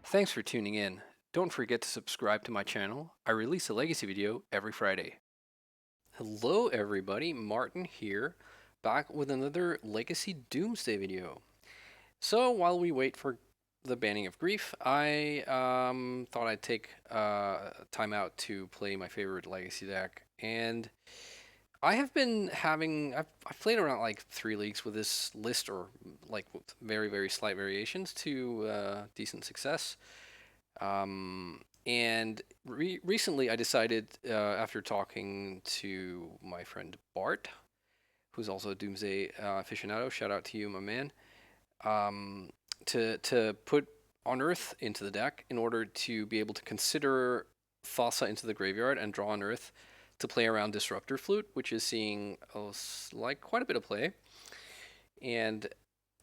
Thanks for tuning in. Don't forget to subscribe to my channel. I release a legacy video every Friday. Hello everybody, Martin here, back with another Legacy Doomsday video. So while we wait for the banning of grief, I thought I'd take time out to play my favorite Legacy deck. And I have been having, I've played around like 3 leagues with this list, or like with very, very slight variations to decent success. And recently I decided, after talking to my friend Bart, who's also a Doomsday aficionado, shout out to you, my man, um, to put Unearth into the deck in order to be able to consider Thassa into the graveyard and draw Unearth to play around Disruptor Flute, which is seeing like quite a bit of play. And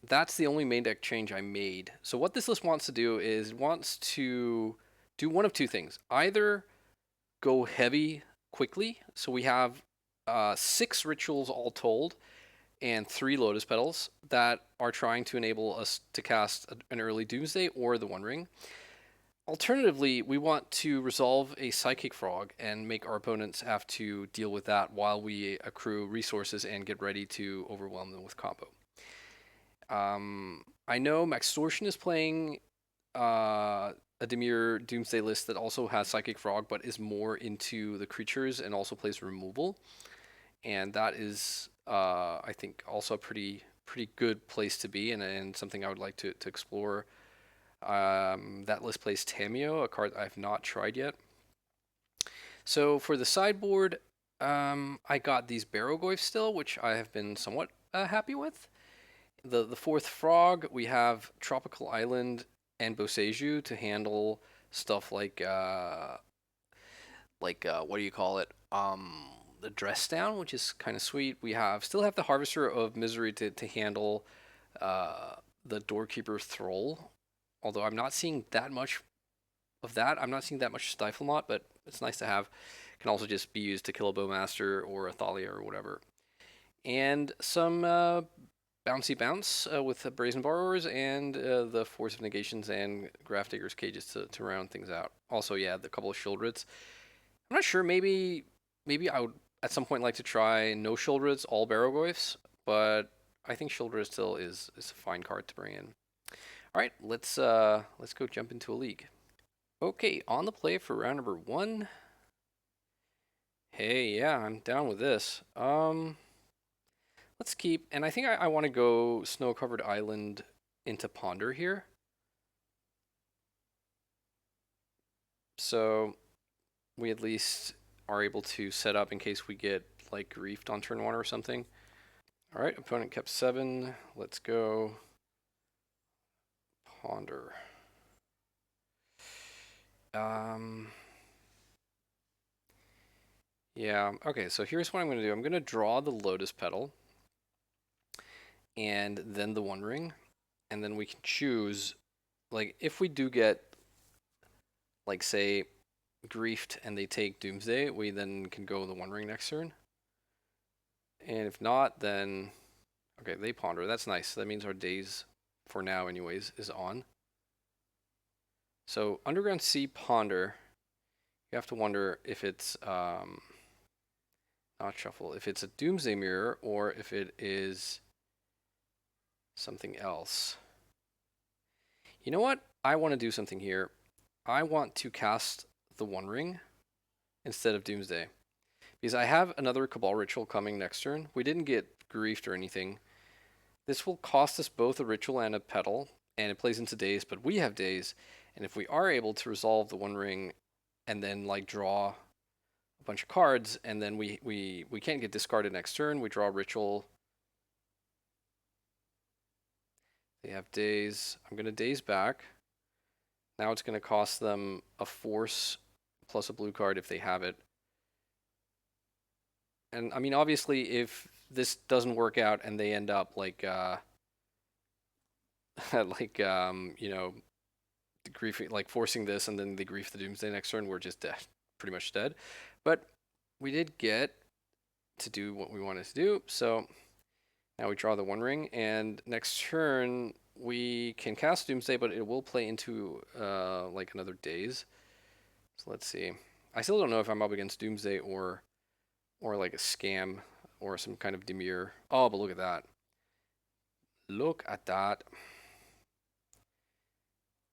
that's the only main deck change I made. So what this list wants to do is wants to do one of two things. Either go heavy quickly, so we have 6 rituals all told, and 3 Lotus Petals that are trying to enable us to cast an early Doomsday or the One Ring. Alternatively, we want to resolve a Psychic Frog and make our opponents have to deal with that while we accrue resources and get ready to overwhelm them with combo. I know Maxtortion is playing a Dimir Doomsday list that also has Psychic Frog, but is more into the creatures and also plays removal, and that is, I think, also a pretty good place to be, and something I would like to explore. That list plays Tamio, a card I've not tried yet. So for the sideboard, I got these Barrowgoyf still, which I have been somewhat happy with. The fourth frog, we have Tropical Island and Boseiju to handle stuff like what do you call it? The Dress Down, which is kind of sweet. We still have the Harvester of Misery to handle the Doorkeeper Thrall, although I'm not seeing that much of that. I'm not seeing that much Stiflemont, but it's nice to have. Can also just be used to kill a Bowmaster or a Thalia or whatever. And some bouncy bounce with the Brazen Borrowers and the Force of Negations and Grafdigger's Cages to round things out. Also, yeah, the couple of Shieldreds. I'm not sure. Maybe I would at some point like to try no Shieldreds, all Barrowgoyfs, but I think Shieldred still is a fine card to bring in. All right, let's go jump into a league. Okay, on the play for round number 1. Hey, yeah, I'm down with this. Let's keep, and I think I want to go Snow-Covered Island into Ponder here. So we at least are able to set up in case we get like griefed on turn 1 or something. All right, opponent kept 7. Let's go Ponder. Yeah, okay, so here's what I'm going to do. I'm going to draw the Lotus Petal and then the One Ring, and then we can choose, like, if we do get, like, say, griefed and they take Doomsday, we then can go the One Ring next turn. And if not, then, okay, they Ponder. That's nice. That means our days, for now anyways, is on. So Underground Sea Ponder, you have to wonder if it's not shuffle, if it's a Doomsday Mirror or if it is something else. You know what? I want to do something here. I want to cast the One Ring instead of Doomsday, because I have another Cabal Ritual coming next turn. We didn't get griefed or anything. This will cost us both a Ritual and a Petal, and it plays into days, but we have days, and if we are able to resolve the One Ring and then like draw a bunch of cards, and then we can't get discarded next turn, we draw a Ritual. They have days. I'm going to daze back. Now it's going to cost them a Force plus a blue card if they have it. And I mean, obviously, if this doesn't work out and they end up like, you know, griefing, like forcing this, and then they grief the Doomsday next turn, we're just dead, pretty much dead. But we did get to do what we wanted to do, so now we draw the One Ring, and next turn we can cast Doomsday, but it will play into like another daze. So let's see. I still don't know if I'm up against Doomsday or like a scam or some kind of Dimir. Oh, but look at that. Look at that.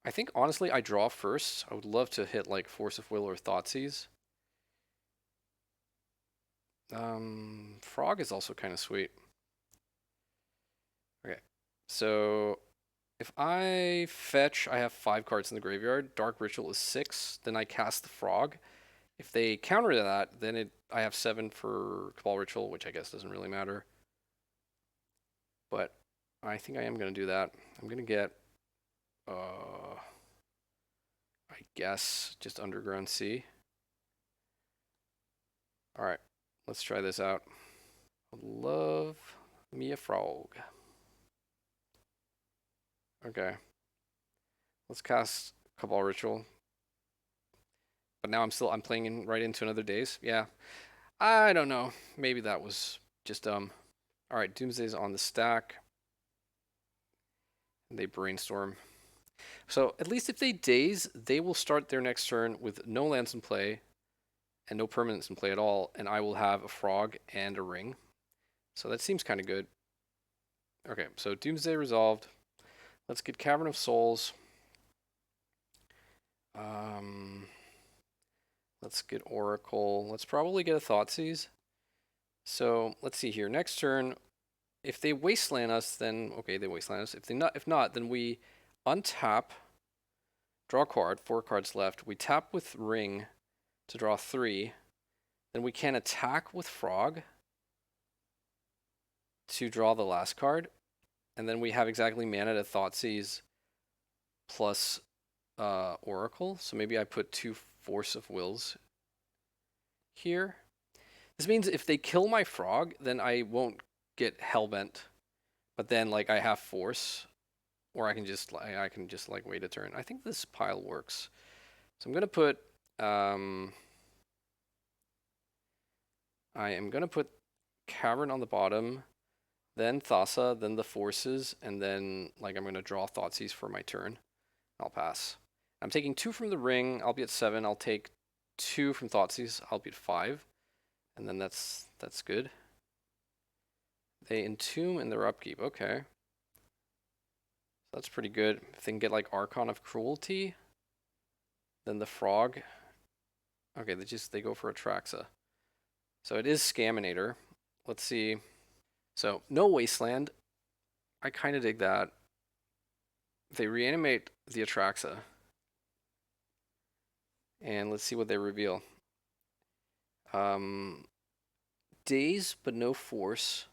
I think honestly I draw first. I would love to hit like Force of Will or Thoughtseize. Frog is also kind of sweet. Okay, so if I fetch, I have 5 cards in the graveyard. Dark Ritual is 6. Then I cast the Frog. If they counter that, then I have 7 for Cabal Ritual, which I guess doesn't really matter. But I think I am going to do that. I'm going to get, I guess, just Underground Sea. All right, let's try this out. Love me a frog. Okay, let's cast Cabal Ritual. But now I'm playing right into another daze. Yeah, I don't know. Maybe that was just dumb. All right, Doomsday's on the stack. They brainstorm. So at least if they daze, they will start their next turn with no lands in play and no permanents in play at all, and I will have a frog and a ring. So that seems kind of good. Okay, so Doomsday resolved. Let's get Cavern of Souls. Let's get Oracle. Let's probably get a Thoughtseize. So let's see here. Next turn, if they wasteland us, then okay, they wasteland us. If not, then we untap, draw a card. 4 cards left. We tap with Ring to draw 3. Then we can attack with Frog to draw the last card, and then we have exactly mana to Thoughtseize plus Oracle. So maybe I put 2 Force of Wills here. This means if they kill my Frog, then I won't get Hellbent, but then like I have Force, or I can just like wait a turn. I think this pile works. So I'm gonna put I am gonna put Cavern on the bottom, then Thassa, then the Forces, and then like I'm gonna draw Thoughtseize for my turn. I'll pass. I'm taking 2 from the Ring. I'll be at 7. I'll take 2 from Thoughtseize. I'll be at 5, and then that's good. They entomb in their upkeep. Okay. That's pretty good. If they can get like Archon of Cruelty, then the Frog. Okay, they go for Atraxa. So it is Scaminator. Let's see. So no Wasteland. I kind of dig that. They reanimate the Atraxa. And let's see what they reveal. Daze, but no Force.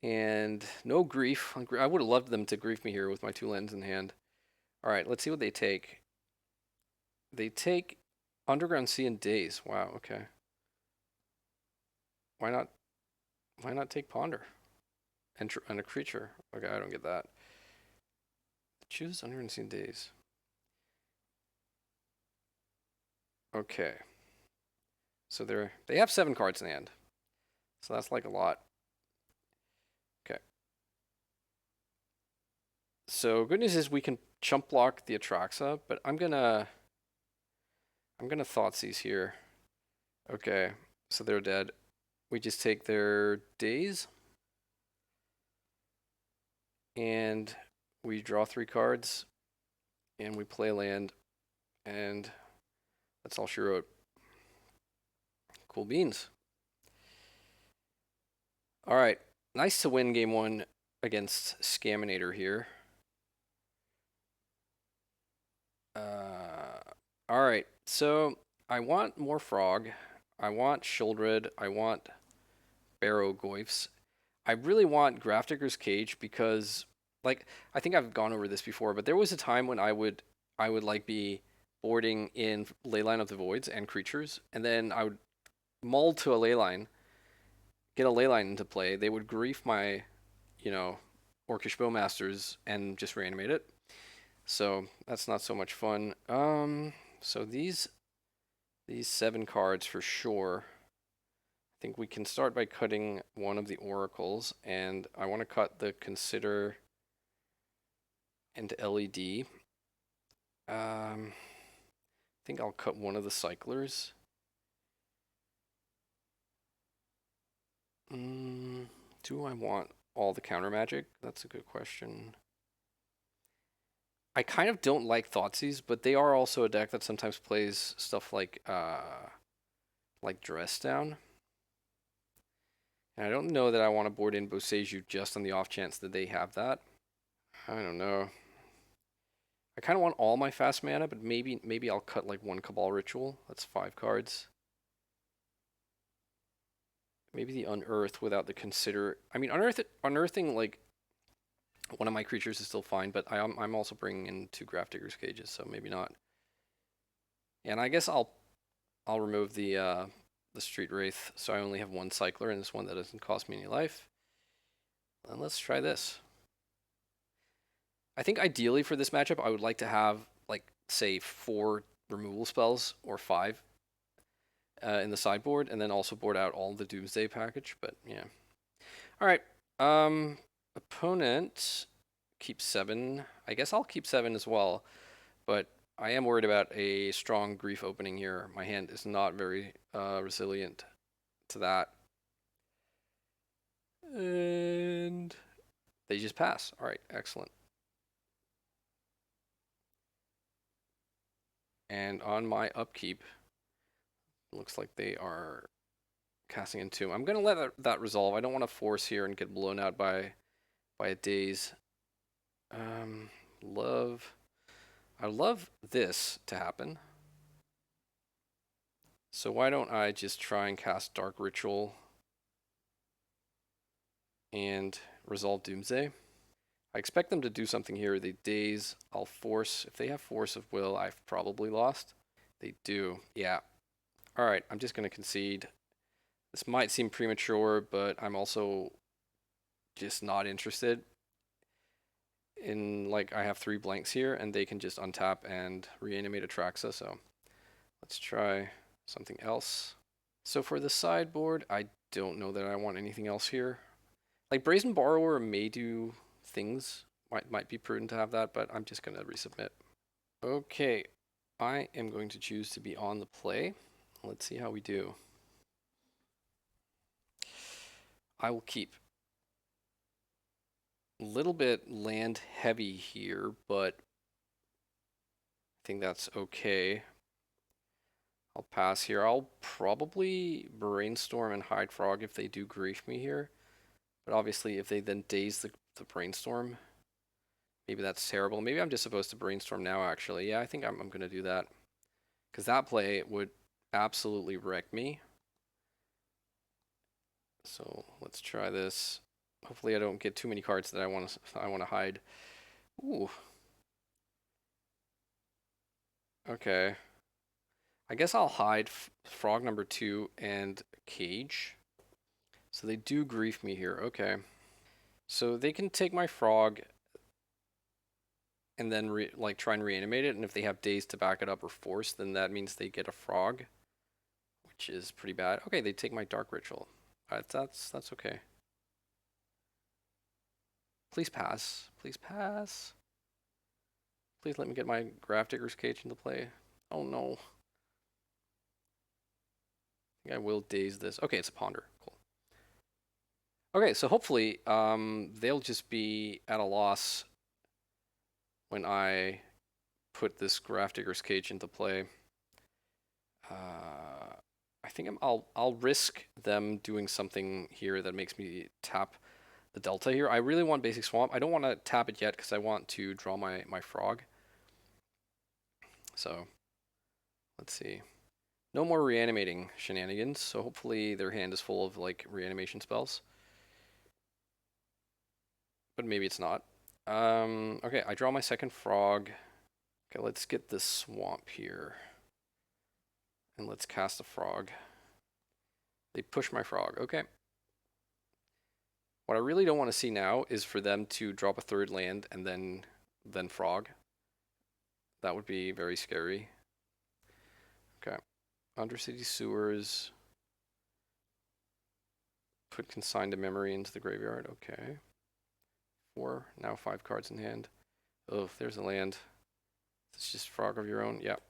And no Grief. I would have loved them to grief me here with my 2 lands in hand. All right, let's see what they take. They take Underground Sea and Daze. Wow, okay. Why not take Ponder? And a creature. Okay, I don't get that. Choose Underground Sea and Daze. Okay. So they have 7 cards in hand. So that's like a lot. Okay. So good news is we can chump block the Atraxa, but I'm gonna Thoughtseize here. Okay. So they're dead. We just take their Daze. And we draw 3 cards. And we play land. And that's all she wrote. Cool beans. All right. Nice to win game 1 against Scaminator here. All right. So I want more Frog. I want Shieldred. I want Barrowgoyfs. I really want Grafdigger's Cage because, like, I think I've gone over this before, but there was a time when I would like be boarding in Leyline of the Voids and creatures, and then I would mull to a Leyline, get a Leyline into play. They would grief my, Orcish Bowmasters and just reanimate it. So that's not so much fun. So these 7 cards for sure. I think we can start by cutting one of the oracles, and I want to cut the Consider into LED. I think I'll cut one of the cyclers. Do I want all the counter magic? That's a good question. I kind of don't like Thoughtseize, but they are also a deck that sometimes plays stuff like Dress Down. And I don't know that I want to board in Boseiju just on the off chance that they have that. I don't know. I kind of want all my fast mana, but maybe I'll cut like one Cabal Ritual. That's 5 cards. Maybe the Unearth without the consider. I mean, unearthing like one of my creatures is still fine, but I'm also bringing in 2 Grafdigger's Cages, so maybe not. And I guess I'll remove the Street Wraith, so I only have 1 Cycler and this one that doesn't cost me any life. And let's try this. I think ideally for this matchup, I would like to have like say 4 removal spells or 5 in the sideboard, and then also board out all the Doomsday package. But yeah, all right. Opponent keeps 7. I guess I'll keep 7 as well, but I am worried about a strong Grief opening here. My hand is not very resilient to that, and they just pass. All right, excellent. And on my upkeep, looks like they are casting into. I'm gonna let that resolve. I don't want to force here and get blown out by a daze. Love. I love this to happen. So why don't I just try and cast Dark Ritual and resolve Doomsday? I expect them to do something here. They daze. I'll force. If they have Force of Will, I've probably lost. They do. Yeah. All right. I'm just gonna concede. This might seem premature, but I'm also just not interested in, like, I have 3 blanks here and they can just untap and reanimate Atraxa, so let's try something else. So for the sideboard, I don't know that I want anything else here. Like Brazen Borrower may do things, might be prudent to have that, but I'm just gonna resubmit. Okay, I am going to choose to be on the play. Let's see how we do. I will keep. A little bit land heavy here, but I think that's okay. I'll pass here. I'll probably Brainstorm and Hide Frog if they do grief me here. But obviously if they then daze the Brainstorm, maybe that's terrible. Maybe I'm just supposed to Brainstorm now actually. Yeah, I think I'm going to do that. Because that play would absolutely wreck me. So let's try this. Hopefully I don't get too many cards that I want to hide. Ooh. Okay. I guess I'll hide Frog number 2 and Cage. So they do grief me here. Okay. So they can take my Frog and then like try and reanimate it, and if they have days to back it up or force, then that means they get a Frog, which is pretty bad. Okay, they take my Dark Ritual. That's okay. Please pass. Please pass. Please let me get my Grafdigger's Cage into play. Oh no. I think I will daze this. Okay, it's a Ponder. Cool. Okay, so hopefully they'll just be at a loss when I put this Grafdigger's Cage into play. I think I'll risk them doing something here that makes me tap the Delta here. I really want Basic Swamp. I don't want to tap it yet because I want to draw my Frog. So let's see. No more reanimating shenanigans, so hopefully their hand is full of like reanimation spells. But maybe it's not. Okay, I draw my second Frog. Okay, let's get this Swamp here. And let's cast a Frog. They push my Frog. Okay. What I really don't want to see now is for them to drop a 3rd land and then Frog. That would be very scary. Okay. Undercity Sewers. Put Consigned to Memory into the graveyard. Okay. 4. Now 5 cards in hand. Oh, there's a land. It's just frog of your own. Yep.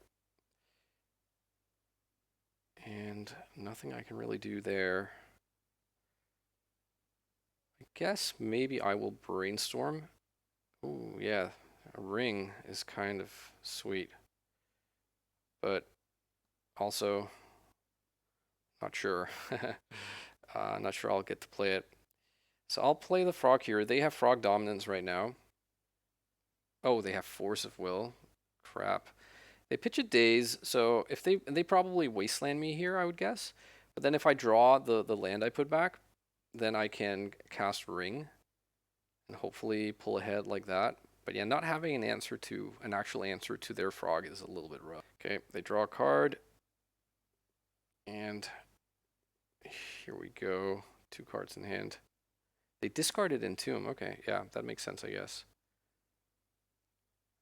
And nothing I can really do there. I guess maybe I will brainstorm. Ooh, yeah. A ring is kind of sweet. But also, not sure. Not sure I'll get to play it. So I'll play the frog here. They have frog dominance right now. Oh, they have force of will. Crap. They pitch a daze, so if they probably wasteland me here, I would guess. But then if I draw the land I put back, then I can cast ring and hopefully pull ahead like that. But yeah, not having an actual answer to their frog is a little bit rough. Okay, they draw a card, and here we go. 2 cards in hand. They discarded Entomb. Okay, yeah, that makes sense, I guess.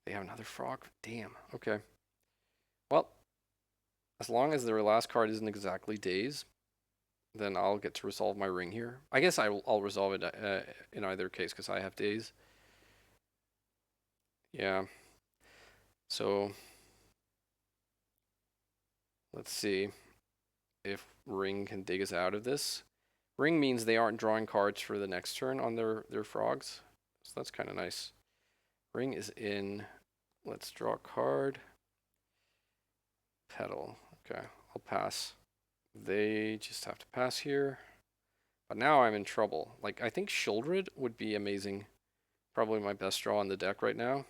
They have another frog. Damn. Okay. Well, as long as their last card isn't exactly daze, then I'll get to resolve my ring here. I guess I'll resolve it in either case because I have daze. Yeah. So let's see if ring can dig us out of this. Ring means they aren't drawing cards for the next turn on their frogs. So that's kind of nice. Ring is in. Let's draw a card. Petal. Okay, I'll pass. They just have to pass here. But now I'm in trouble. Like, I think Shieldred would be amazing. Probably my best draw on the deck right now.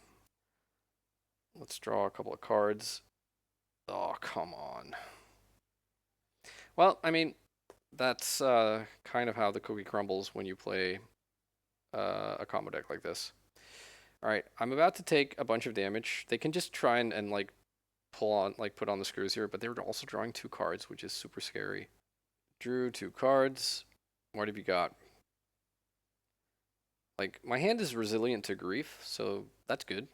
Let's draw a couple of cards. Oh, come on. Well, I mean, that's kind of how the cookie crumbles when you play a combo deck like this. All right, I'm about to take a bunch of damage. They can just try and like pull on, like put on the screws here, but they were also drawing 2 cards, which is super scary. Drew 2 cards. What have you got? Like, my hand is resilient to grief, so that's good.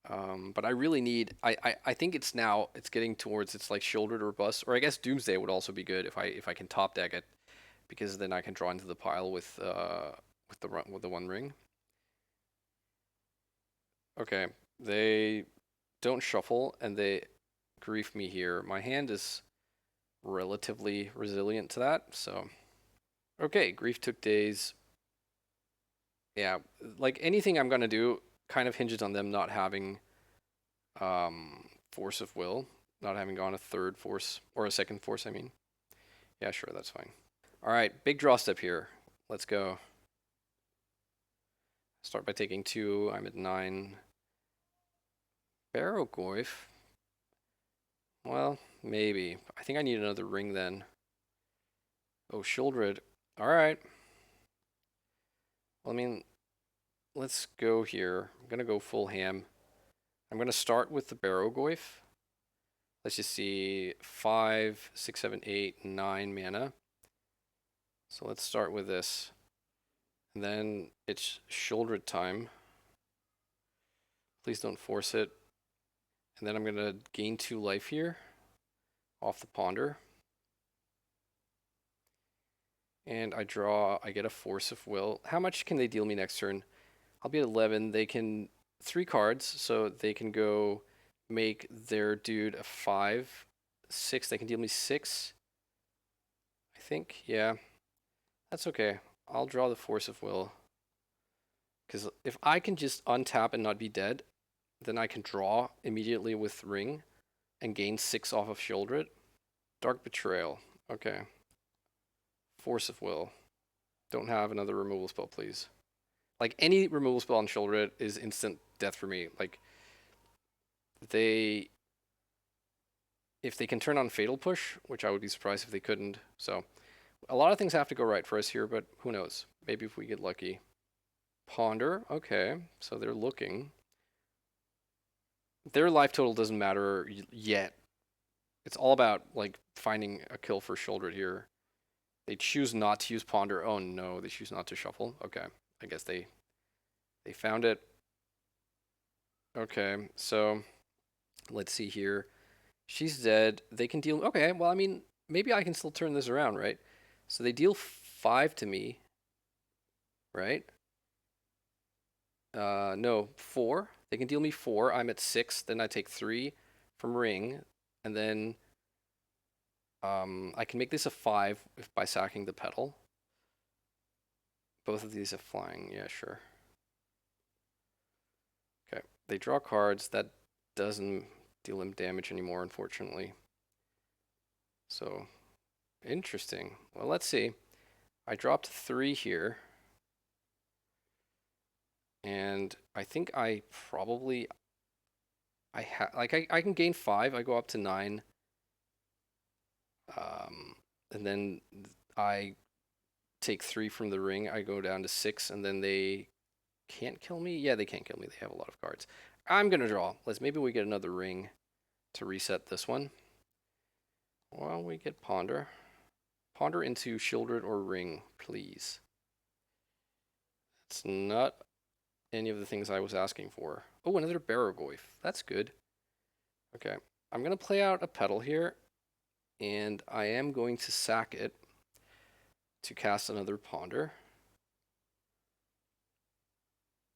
But I really need. I think it's getting towards it's like shouldered or bust, or I guess Doomsday would also be good if I can top deck it, because then I can draw into the pile with the One Ring. Okay, they don't shuffle and they grief me here. My hand is relatively resilient to that, so okay. Grief took days. Yeah, like anything I'm gonna do kind of hinges on them not having force of will, not having gone a third force or a second force. I mean, yeah, sure, that's fine. All right, big draw step here. Let's go. Start by taking 2. I'm at 9. Barrowgoyf. Well, maybe. I think I need another ring then. Oh, Shieldred. All right. Well, I mean, let's go here. I'm gonna go full ham. I'm gonna start with the Barrowgoyf. Let's just see, 5, 6, 7, 8, 9 mana. So let's start with this. And then it's Shieldred time. Please don't force it. And then I'm going to gain 2 life here off the Ponder. And I get a Force of Will. How much can they deal me next turn? I'll be at 11. They can 3 cards, so they can go make their dude a 5. 6, they can deal me 6. I think, yeah. That's okay. I'll draw the Force of Will. Because if I can just untap and not be dead, then I can draw immediately with Ring and gain 6 off of Shieldred. Dark Betrayal. Okay. Force of Will. Don't have another removal spell, please. Like, any removal spell on Shieldred is instant death for me. Like, if they can turn on Fatal Push, which I would be surprised if they couldn't. So, a lot of things have to go right for us here, but who knows? Maybe if we get lucky. Ponder. Okay. So they're looking. Their life total doesn't matter yet. It's all about, like, finding a kill for Shieldred here. They choose not to use Ponder. Oh no, they choose not to shuffle. Okay, I guess they found it. Okay, so let's see here. She's dead. They can deal. Okay, well, I mean, maybe I can still turn this around, right? So they deal 5 to me, right? No, 4. They can deal me 4. I'm at 6. Then I take 3 from ring, and then I can make this a 5 if by sacking the petal. Both of these have flying. Yeah, sure. Okay. They draw cards. That doesn't deal them damage anymore, unfortunately. So, interesting. Well, let's see. I dropped 3 here. And I think I probably I can gain 5. I go up to 9. And then I take 3 from the ring. I go down to 6, and then they can't kill me. Yeah, they can't kill me. They have a lot of cards. I'm gonna draw. Maybe we get another ring to reset this one. Well, we get ponder. Ponder into Shieldred or ring, please. It's not any of the things I was asking for. Oh, another Barrowgoyf. That's good. Okay, I'm gonna play out a petal here, and I am going to sack it to cast another ponder.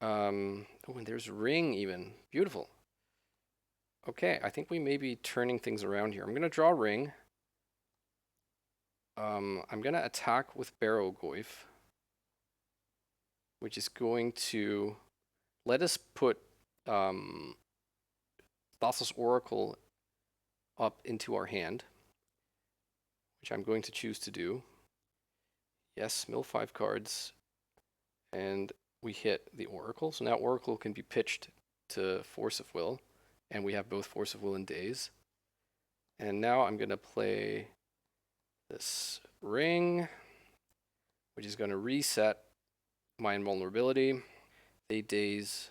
Oh, and there's ring even. Beautiful. Okay, I think we may be turning things around here. I'm gonna draw ring. I'm gonna attack with Barrowgoyf, which is going to let us put Thassa's Oracle up into our hand, which I'm going to choose to do. Yes, mill 5 cards, and we hit the Oracle. So now Oracle can be pitched to Force of Will, and we have both Force of Will and Daze. And now I'm going to play this ring, which is going to reset my invulnerability. They daze,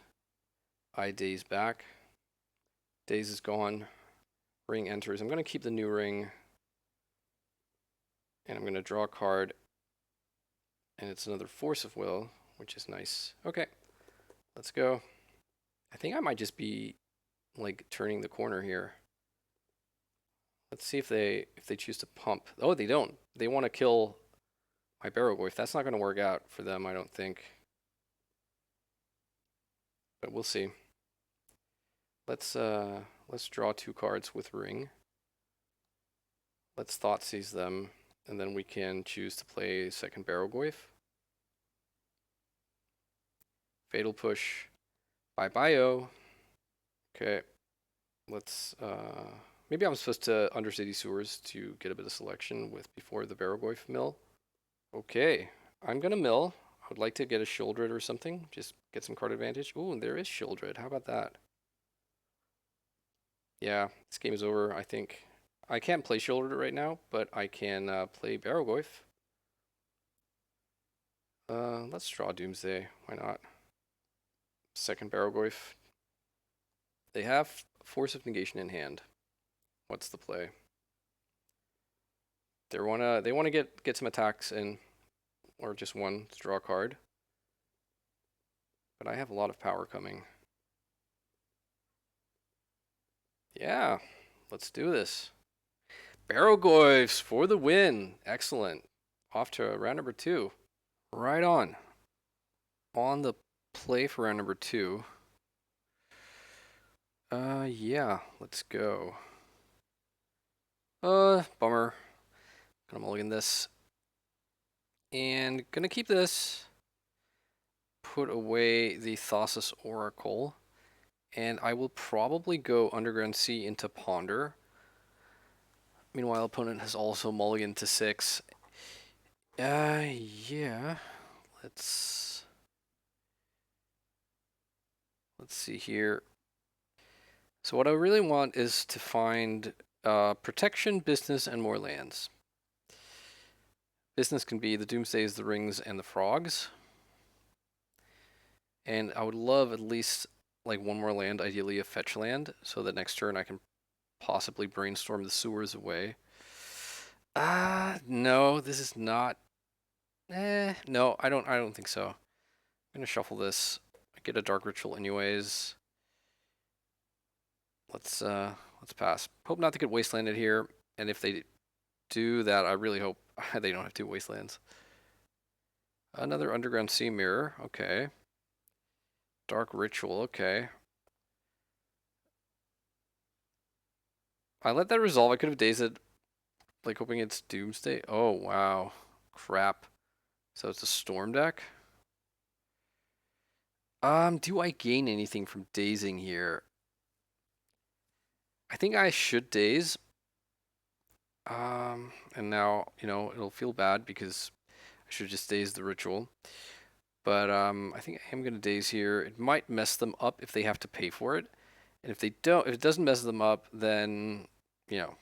I daze back. Daze is gone. Ring enters. I'm going to keep the new ring, and I'm going to draw a card, and it's another Force of Will, which is nice. Okay, let's go. I think I might just be like turning the corner here. Let's see if they choose to pump. Oh, they don't. They want to kill my Barrowgoyf. That's not going to work out for them, I don't think. But we'll see. Let's draw 2 cards with ring. Let's Thoughtseize them, and then we can choose to play second Barrowgoyf. Fatal Push. Bye bye. Okay. Let's maybe I'm supposed to Undercity Sewers to get a bit of selection with before the Barrowgoyf mill. Okay. I'm gonna mill. I would like to get a Shieldred or something. Just get some card advantage. Ooh, and there is Shieldred. How about that? Yeah, this game is over, I think. I can't play Shieldred right now, but I can play Barrowgoyf. Let's draw Doomsday. Why not? Second Barrowgoyf. They have Force of Negation in hand. What's the play? They wanna get some attacks in, or just one to draw a card. But I have a lot of power coming. Yeah, let's do this. Barrowgoyfs for the win. Excellent. Off to round number 2. Right on. On the play for round number 2. Yeah, let's go. Bummer. Gonna mulligan this. And gonna keep this. Put away the Thassa's Oracle. And I will probably go Underground Sea into Ponder. Meanwhile, opponent has also mulliganed to 6. Yeah. Let's see here. So what I really want is to find protection, business, and more lands. Business can be the Doomsdays, the Rings, and the Frogs. And I would love at least like one more land, ideally a fetch land, so that next turn I can possibly brainstorm the sewers away. No, this is not. No, I don't think so. I'm gonna shuffle this. I get a Dark Ritual anyways. Let's pass. Hope not to get wastelanded here, and if they do that, I really hope they don't have 2 wastelands. Another Underground Sea Mirror. Okay. Dark Ritual, okay. I let that resolve. I could have dazed it, like hoping it's Doomsday. Oh, wow. Crap. So it's a Storm deck? Do I gain anything from dazing here? I think I should daze. And now, it'll feel bad because I should just daze the ritual. But I think I am gonna daze here. It might mess them up if they have to pay for it. And if they don't, if it doesn't mess them up, then you know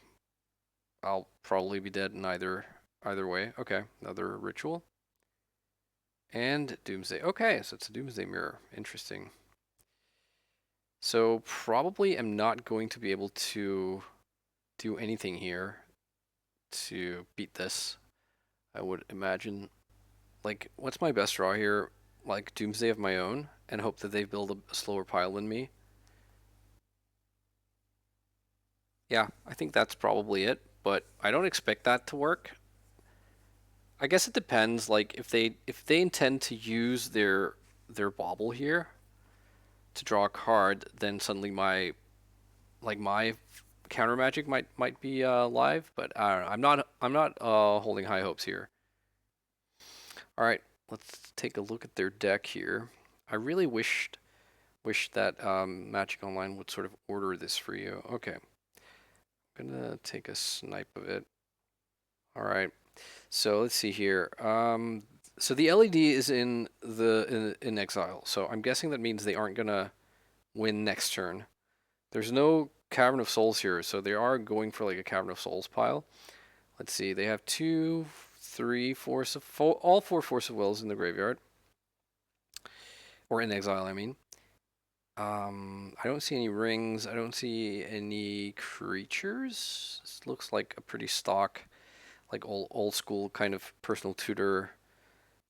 I'll probably be dead in either way. Okay, another ritual and Doomsday. Okay, so it's a Doomsday mirror. Interesting. So probably am not going to be able to do anything here to beat this. I would imagine. Like, what's my best draw here? Like Doomsday of my own, and hope that they build a slower pile than me. Yeah, I think that's probably it, but I don't expect that to work. I guess it depends. Like if they intend to use their bauble here to draw a card, then suddenly my counter magic might be live. But I don't know. I'm not holding high hopes here. All right, let's take a look at their deck here. I really wish that Magic Online would sort of order this for you. Okay, I'm gonna take a snipe of it. All right. So let's see here. So the LED is in exile. So I'm guessing that means they aren't gonna win next turn. There's no Cavern of Souls here, so they are going for like a Cavern of Souls pile. Let's see. They have two, three, all four Force of Wills in the graveyard, or in exile. I mean. I don't see any rings. I don't see any creatures. This looks like a pretty stock, like old school kind of personal tutor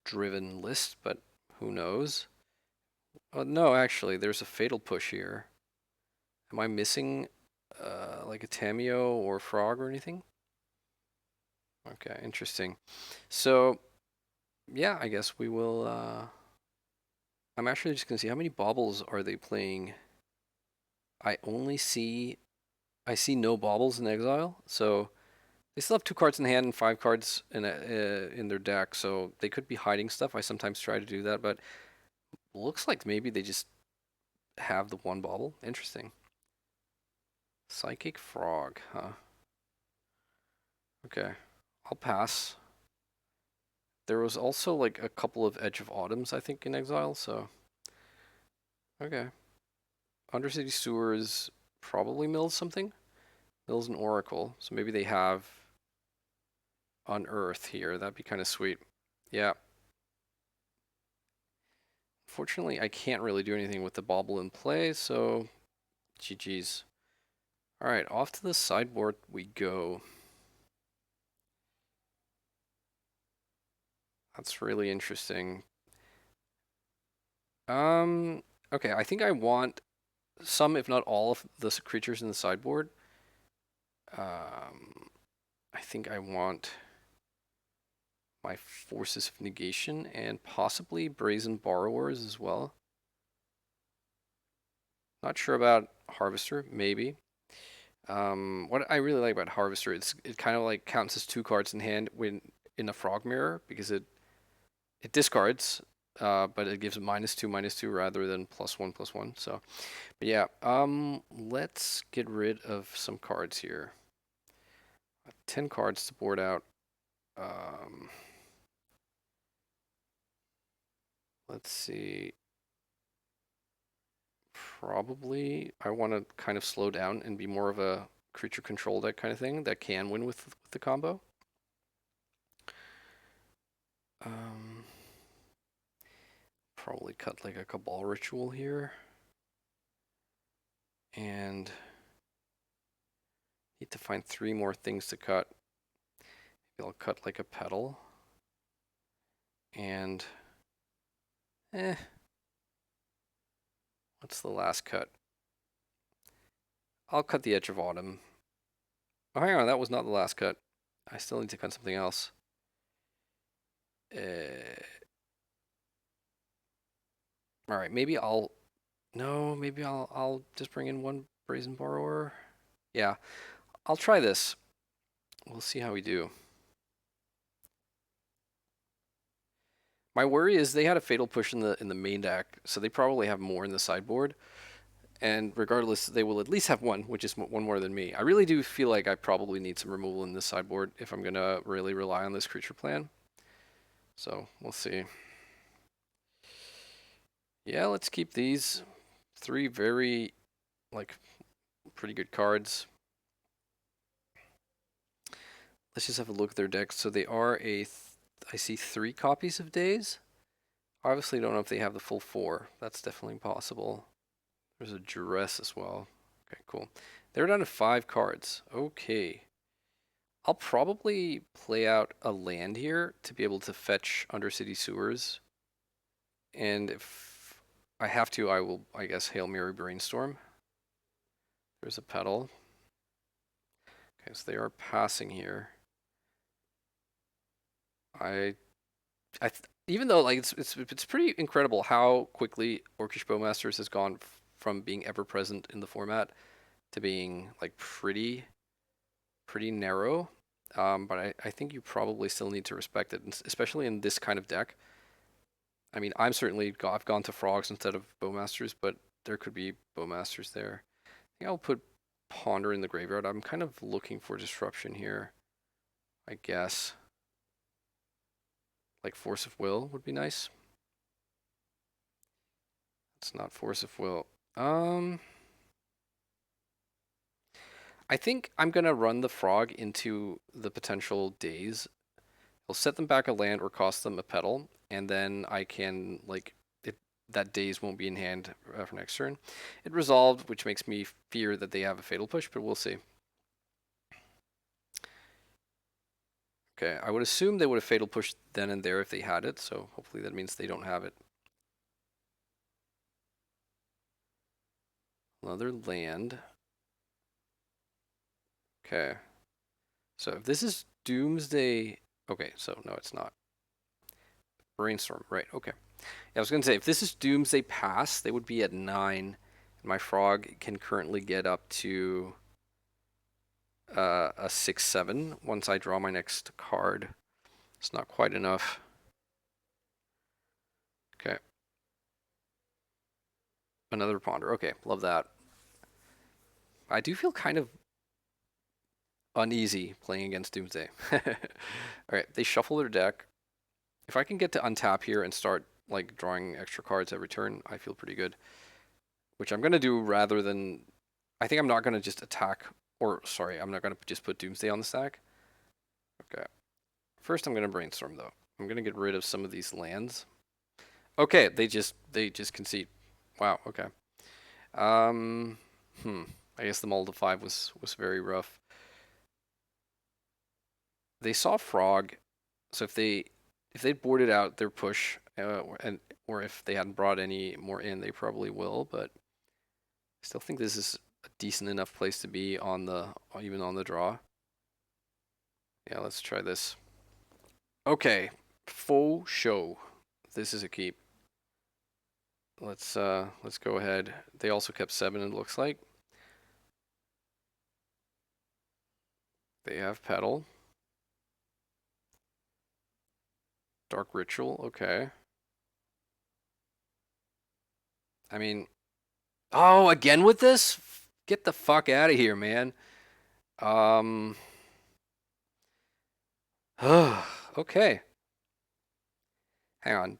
driven list, but who knows? Oh, no, actually, there's a fatal push here. Am I missing like a Tameo or Frog or anything? Okay, interesting. So, yeah, I guess we will. I'm actually just gonna see how many baubles are they playing. I only see. I see no baubles in exile, so they still have 2 cards in hand and 5 cards in their deck, so they could be hiding stuff. I sometimes try to do that, but looks like maybe they just have the one bauble. Interesting. Psychic Frog, huh? Okay, I'll pass. There was also like a couple of Edge of Autumns, I think, in exile, so. Okay. Undercity Sewers probably mills something. Mills an Oracle, so maybe they have Unearth here. That'd be kind of sweet. Yeah. Fortunately, I can't really do anything with the bauble in play, so GG's. Alright, off to the sideboard we go. That's really interesting. Okay, I think I want some, if not all, of the creatures in the sideboard. I think I want my Forces of Negation and possibly Brazen Borrowers as well. Not sure about Harvester, maybe. What I really like about Harvester, it kind of like counts as 2 cards in hand when in a Frog Mirror because it discards, but it gives -2/-2 rather than +1/+1. So, but yeah, let's get rid of some cards here. 10 cards to board out. Let's see. Probably I want to kind of slow down and be more of a creature control deck kind of thing that can win with the combo. Probably cut like a Cabal Ritual here. And need to find 3 more things to cut. Maybe I'll cut like a Petal. And what's the last cut? I'll cut the Edge of Autumn. Oh, hang on, that was not the last cut. I still need to cut something else. All right, maybe I'll No, maybe I'll just bring in one Brazen Borrower. Yeah, I'll try this. We'll see how we do. My worry is they had a Fatal Push in the main deck, so they probably have more in the sideboard. And regardless, they will at least have one, which is one more than me. I really do feel like I probably need some removal in this sideboard if I'm gonna really rely on this creature plan. So we'll see. Yeah, let's keep these three very like pretty good cards. Let's just have a look at their decks. So they are I see 3 copies of Days. Obviously, don't know if they have the full 4. That's definitely possible. There's a Duress as well. Okay, cool. They're down to 5 cards. Okay. I'll probably play out a land here to be able to fetch Undercity Sewers. And if I have to, I will, I guess, Hail Mary Brainstorm. There's a Petal. Okay, so they are passing here. I even though like it's pretty incredible how quickly Orcish Bowmasters has gone from being ever present in the format to being like pretty narrow. But I think you probably still need to respect it, especially in this kind of deck. I mean, I've gone to frogs instead of bowmasters, but there could be bowmasters there. I think I'll put Ponder in the graveyard. I'm kind of looking for disruption here, I guess. Like Force of Will would be nice. It's not Force of Will. I think I'm gonna run the frog into the potential days. I'll set them back a land or cost them a petal, and then I can like that days won't be in hand for next turn. It resolved, which makes me fear that they have a fatal push, but we'll see. Okay, I would assume they would have fatal pushed then and there if they had it, so hopefully that means they don't have it. Another land. Okay. So if this is Doomsday... Okay, so no, it's not. Brainstorm, right, okay. Yeah, I was going to say, if this is Doomsday Pass, they would be at 9. And my frog can currently get up to a 6/7 once I draw my next card. It's not quite enough. Okay. Another Ponder. Okay, love that. I do feel kind of uneasy playing against Doomsday. Alright, they shuffle their deck. If I can get to untap here and start like drawing extra cards every turn, I feel pretty good. Which I'm going to do rather than... I think I'm not going to just attack... Or, sorry, I'm not going to just put Doomsday on the stack. Okay. First, I'm going to Brainstorm, though. I'm going to get rid of some of these lands. Okay, they just concede. Wow, okay. Um, I guess the mull to 5 was very rough. They saw Frog, so if they boarded out their push, or if they hadn't brought any more in, they probably will. But I still think this is a decent enough place to be on the even on the draw. Yeah, let's try this. Okay, faux show. This is a keep. Let's go ahead. They also kept 7. It looks like they have Petal. Dark Ritual. Okay. I mean, oh, again with this? Get the fuck out of here, man. Okay. Hang on.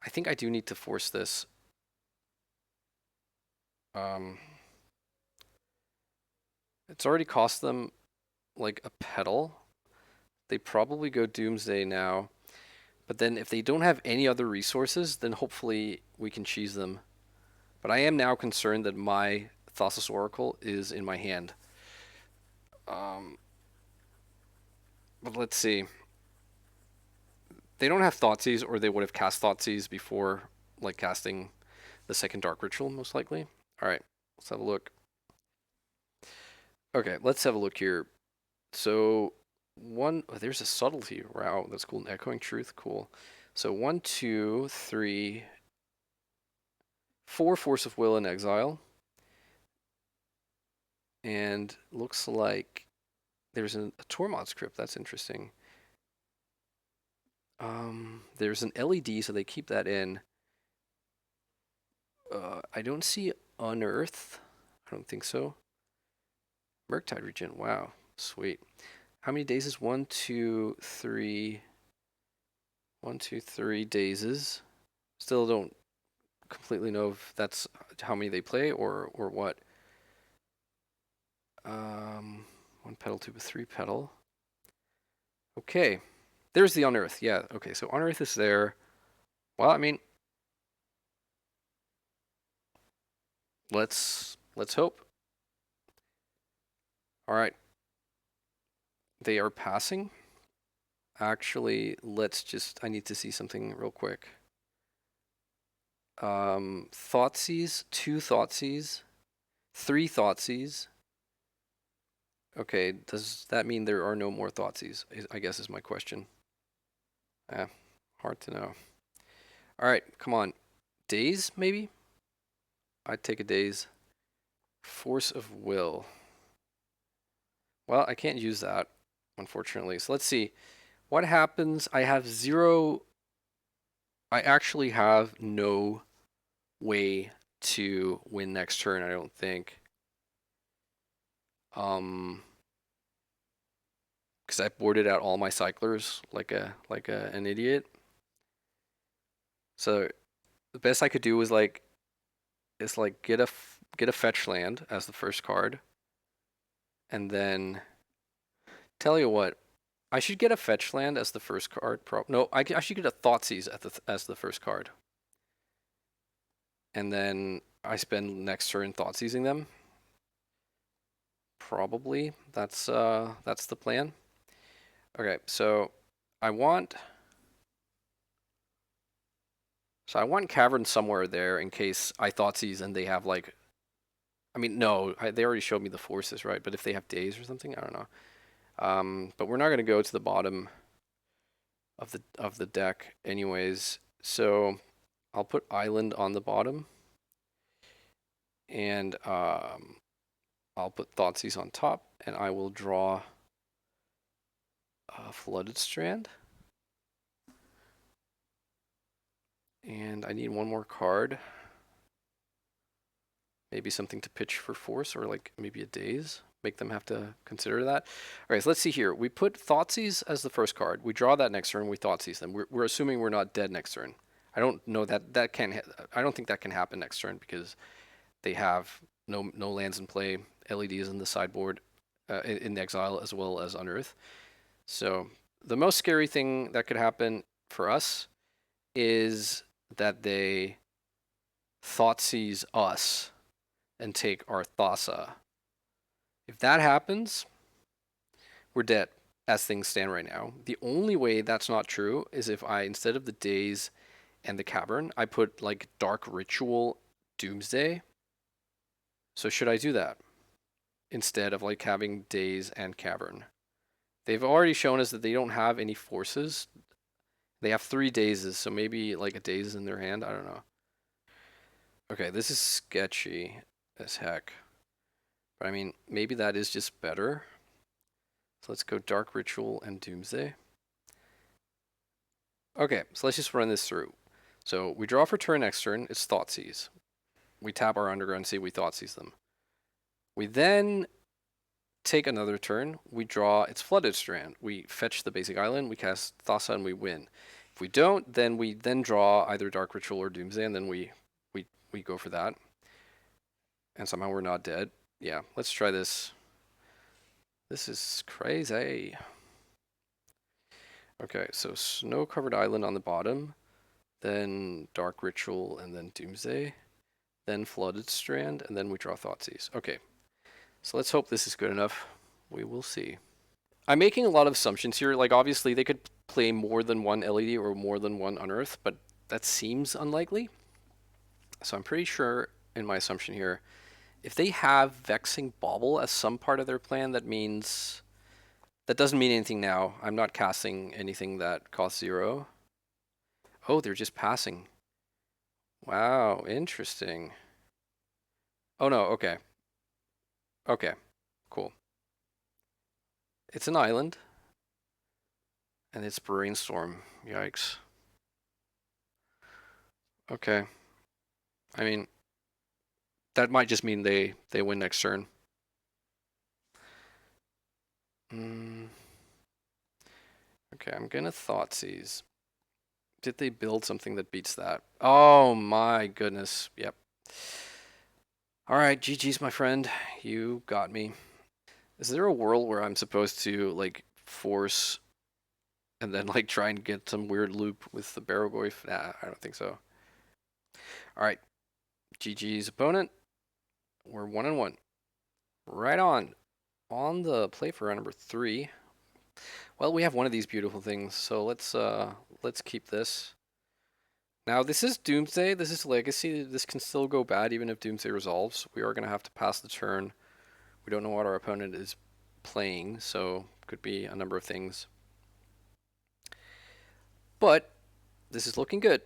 I think I do need to force this. It's already cost them like a Petal. They probably go Doomsday now. But then if they don't have any other resources, then hopefully we can cheese them. But I am now concerned that my Thassa's Oracle is in my hand. But let's see. They don't have Thoughtseize, or they would have cast Thoughtseize before like casting the second Dark Ritual, most likely. Alright, let's have a look. Okay, let's have a look here. So there's a subtlety. Wow, that's cool. Echoing Truth, cool. So 1, 2, 3. 4 Force of Will in exile. And looks like there's a Tormod's Crypt. That's interesting. There's an LED, so they keep that in. I don't see Unearth. I don't think so. Murktide Regen. Wow. Sweet. How many days is 1, 2, 3? 1, 2, 3 days. Still don't completely know if that's how many they play or what. 1 petal to a 3 petal. Okay. There's the Unearth. Yeah. Okay. So Unearth is there. Well, I mean, let's hope. All right. They are passing. Actually, I need to see something real quick. Thoughtseize, 2 Thoughtseize, 3 Thoughtseize. Okay, does that mean there are no more Thoughtseize? I guess is my question. Hard to know. All right, come on. Daze, maybe? I'd take a Daze. Force of Will. Well, I can't use that, unfortunately. So let's see. What happens? I have 0. I actually have no way to win next turn, I don't think. Because I boarded out all my cyclers like an idiot. So the best I could do was get a fetch land as the first card, and then tell you what, I should get a fetch land as the first card. No, I should get a Thoughtseize as the first card, and then I spend next turn Thoughtseizing them. Probably that's the plan. Okay, so I want Cavern somewhere there in case I Thoughtseize and they have like, I mean, no, they already showed me the forces, right? But if they have days or something, I don't know. But we're not gonna go to the bottom of the deck anyways. So I'll put Island on the bottom, and I'll put Thoughtseize on top, and I will draw a Flooded Strand. And I need one more card. Maybe something to pitch for force, or like maybe a daze. Make them have to consider that. All right, so let's see here. We put Thoughtseize as the first card. We draw that next turn. We Thoughtseize them. We're assuming we're not dead next turn. I don't know that can. I don't think that can happen next turn because they have no lands in play. LEDs in the sideboard, in exile as well as Unearth. So the most scary thing that could happen for us is that they Thoughtseize us and take our Thassa. If that happens, we're dead as things stand right now. The only way that's not true is if I, instead of the Daze and the Cavern, I put like Dark Ritual Doomsday. So should I do that instead of like having Daze and Cavern? They've already shown us that they don't have any forces. They have 3 Dazes, so maybe like a Daze in their hand. I don't know. Okay, this is sketchy as heck. But I mean, maybe that is just better. So let's go Dark Ritual and Doomsday. Okay, so let's just run this through. So we draw for turn next turn, it's Thoughtseize. We tap our Underground Sea, we Thoughtseize them. We then take another turn, we draw its Flooded Strand. We fetch the basic island, we cast Thassa, and we win. If we don't, then we draw either Dark Ritual or Doomsday, and then we go for that. And somehow we're not dead. Yeah, let's try this. This is crazy. Okay, so Snow-Covered Island on the bottom, then Dark Ritual, and then Doomsday, then Flooded Strand, and then we draw Thoughtseize. Okay, so let's hope this is good enough. We will see. I'm making a lot of assumptions here. Like, obviously, they could play more than one LED or more than one Unearth, but that seems unlikely. So I'm pretty sure in my assumption here, if they have Vexing Bauble as some part of their plan, that means... That doesn't mean anything now. I'm not casting anything that costs 0. Oh, they're just passing. Wow, interesting. Oh no, okay. Okay, cool. It's an island, and it's brainstorm. Yikes. Okay. I mean, that might just mean they win next turn. Mm, okay, I'm gonna Thoughtseize. Did they build something that beats that? Oh my goodness. Yep. All right, GG's, my friend. You got me. Is there a world where I'm supposed to like force and then like try and get some weird loop with the Barrowgoyf? Nah, I don't think so. All right, GG's opponent. We're 1-1. Right on. On the play for round number 3. Well, we have one of these beautiful things, so let's keep this. Now this is Doomsday. This is Legacy. This can still go bad even if Doomsday resolves. We are gonna have to pass the turn. We don't know what our opponent is playing, so could be a number of things. But this is looking good.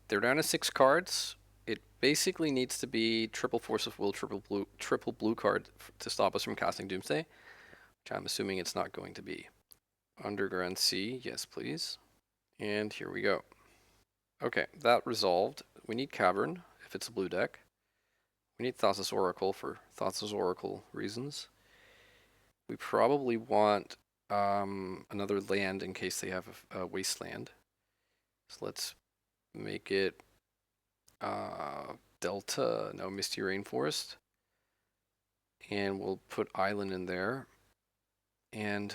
They're down to 6 cards. It basically needs to be triple Force of Will, triple blue card to stop us from casting Doomsday, which I'm assuming it's not going to be. Underground Sea, yes please. And here we go. Okay, that resolved. We need Cavern if it's a blue deck. We need Thassa's Oracle for Thassa's Oracle reasons. We probably want another land in case they have a wasteland. So let's make it Delta, no, Misty Rainforest. And we'll put Island in there. And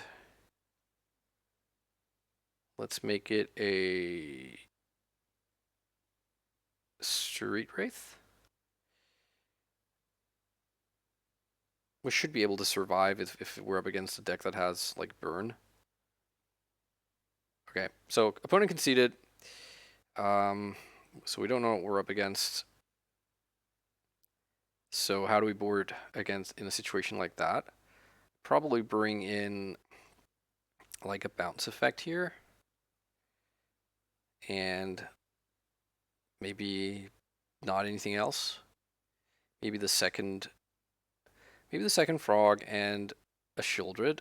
let's make it a Street Wraith. We should be able to survive if we're up against a deck that has like burn. Okay, so opponent conceded. So we don't know what we're up against. So how do we board against in a situation like that? Probably bring in like a bounce effect here. And maybe not anything else. Maybe the second frog and a Shieldred.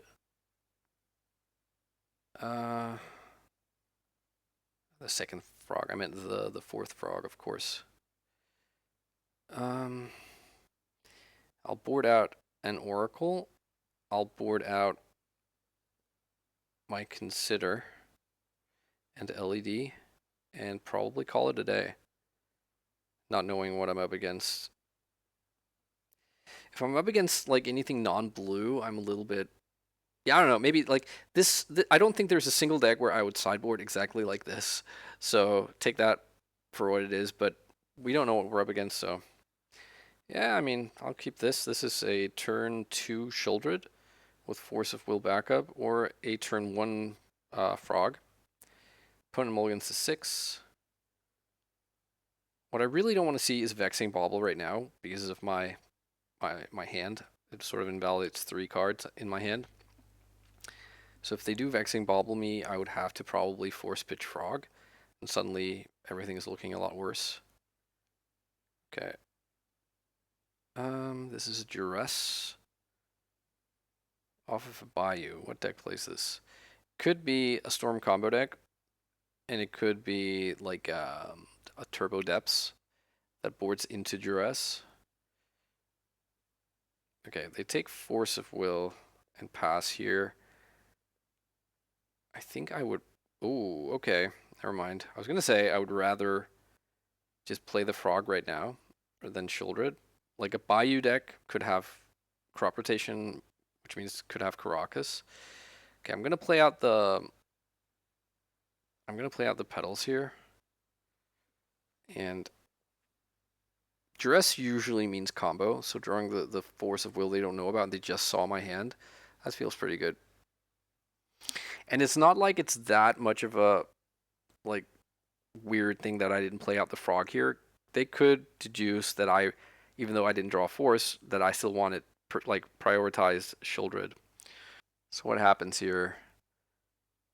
Uh the second frog. I meant the fourth frog, of course. Um I'll board out an Oracle. I'll board out my Consider and LED and probably call it a day. Not knowing what I'm up against. If I'm up against like anything non-blue, I'm a little bit. Yeah, I don't know. Maybe like this. I don't think there's a single deck where I would sideboard exactly like this. So take that for what it is. But we don't know what we're up against. So yeah, I mean, I'll keep this. This is a turn 2 Shieldred with Force of Will backup, or a turn 1 Frog. Opponent mulligans to 6. What I really don't want to see is Vexing Bauble right now because of my hand. It sort of invalidates 3 cards in my hand. So if they do Vexing Bauble me, I would have to probably Force Pitch Frog, and suddenly everything is looking a lot worse. Okay. This is a Duress off of a Bayou. What deck plays this? Could be a Storm combo deck, and it could be like a Turbo Depths that boards into Duress. Okay, they take Force of Will and pass here. I think I would. Ooh, okay. Never mind. I was gonna say I would rather just play the frog right now than Shieldred. Like a Bayou deck could have crop rotation, which means could have Caracas. Okay, I'm gonna play out the petals here. And Duress usually means combo, so drawing the Force of Will they don't know about and they just saw my hand. That feels pretty good. And it's not like it's that much of a like weird thing that I didn't play out the frog here. They could deduce that I, even though I didn't draw force, that I still wanted like prioritized Shieldred. So what happens here?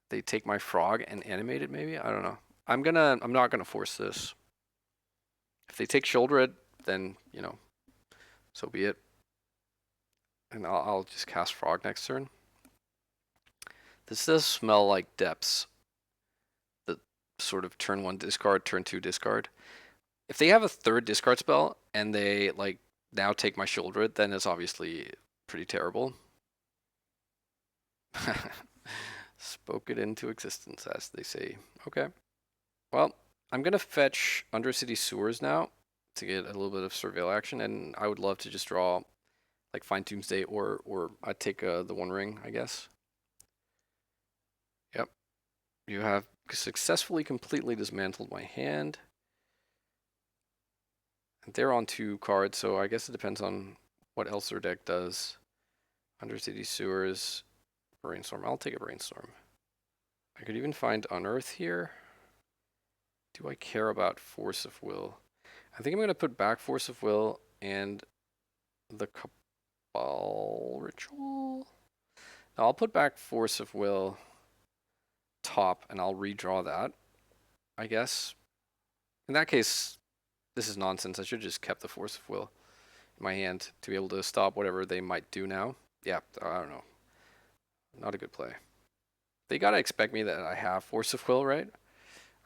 They take my frog and animate it. Maybe I don't know. I'm not gonna force this. If they take Shieldred, then, you know, so be it. And I'll just cast Frog next turn. This does smell like Depths. The sort of turn 1 discard, turn 2 discard. If they have a third discard spell and they like now take my Shieldred, then it's obviously pretty terrible. Spoke it into existence, as they say. Okay. Well, I'm gonna fetch Undercity Sewers now to get a little bit of surveil action, and I would love to just draw like find Doomsday or I'd take the One Ring, I guess. Yep. You have successfully completely dismantled my hand. And they're on 2 cards, so I guess it depends on what else their deck does. Undercity Sewers, Brainstorm. I'll take a Brainstorm. I could even find Unearth here. Do I care about Force of Will? I think I'm going to put back Force of Will and the Cabal Ritual. No, I'll put back Force of Will top and I'll redraw that, I guess. In that case, this is nonsense. I should have just kept the Force of Will in my hand to be able to stop whatever they might do now. Yeah, I don't know. Not a good play. They gotta expect me that I have Force of Will, right?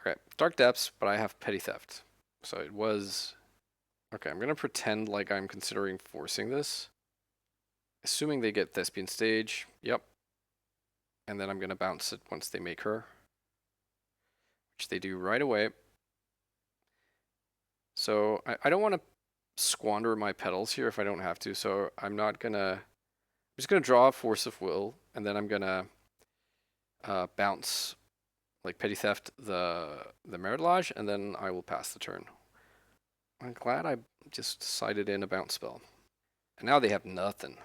Okay, Dark Depths, but I have Petty Theft. So it was... Okay, I'm gonna pretend like I'm considering forcing this. Assuming they get Thespian Stage. Yep. And then I'm gonna bounce it once they make her. Which they do right away. So I don't want to squander my petals here if I don't have to, so I'm not gonna... I'm just gonna draw a Force of Will, and then I'm gonna bounce like Petty Theft the Meritlage, and then I will pass the turn. I'm glad I just sided in a bounce spell. And now they have nothing.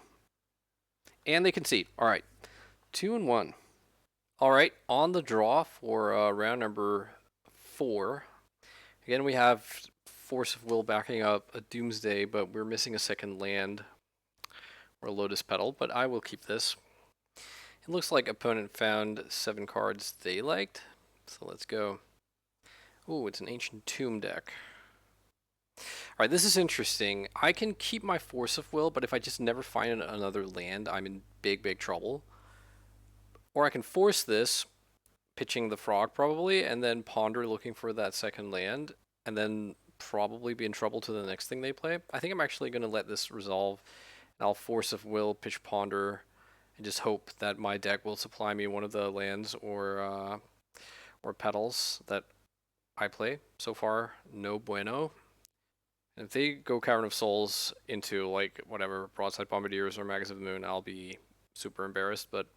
And they concede. Alright. 2 and 1. Alright, on the draw for round number 4. Again, we have Force of Will backing up a Doomsday, but we're missing a second land or a Lotus Petal, but I will keep this. It looks like opponent found 7 cards they liked, so let's go. Ooh, it's an Ancient Tomb deck. Alright, this is interesting. I can keep my Force of Will, but if I just never find another land, I'm in big, big trouble. Or I can force this, pitching the Frog probably, and then ponder looking for that second land, and then probably be in trouble to the next thing they play. I think I'm actually going to let this resolve, and I'll Force of Will, pitch Ponder, and just hope that my deck will supply me one of the lands or petals that I play. So far, no bueno. And if they go Cavern of Souls into like whatever Broadside Bombardiers or Magus of the Moon, I'll be super embarrassed, but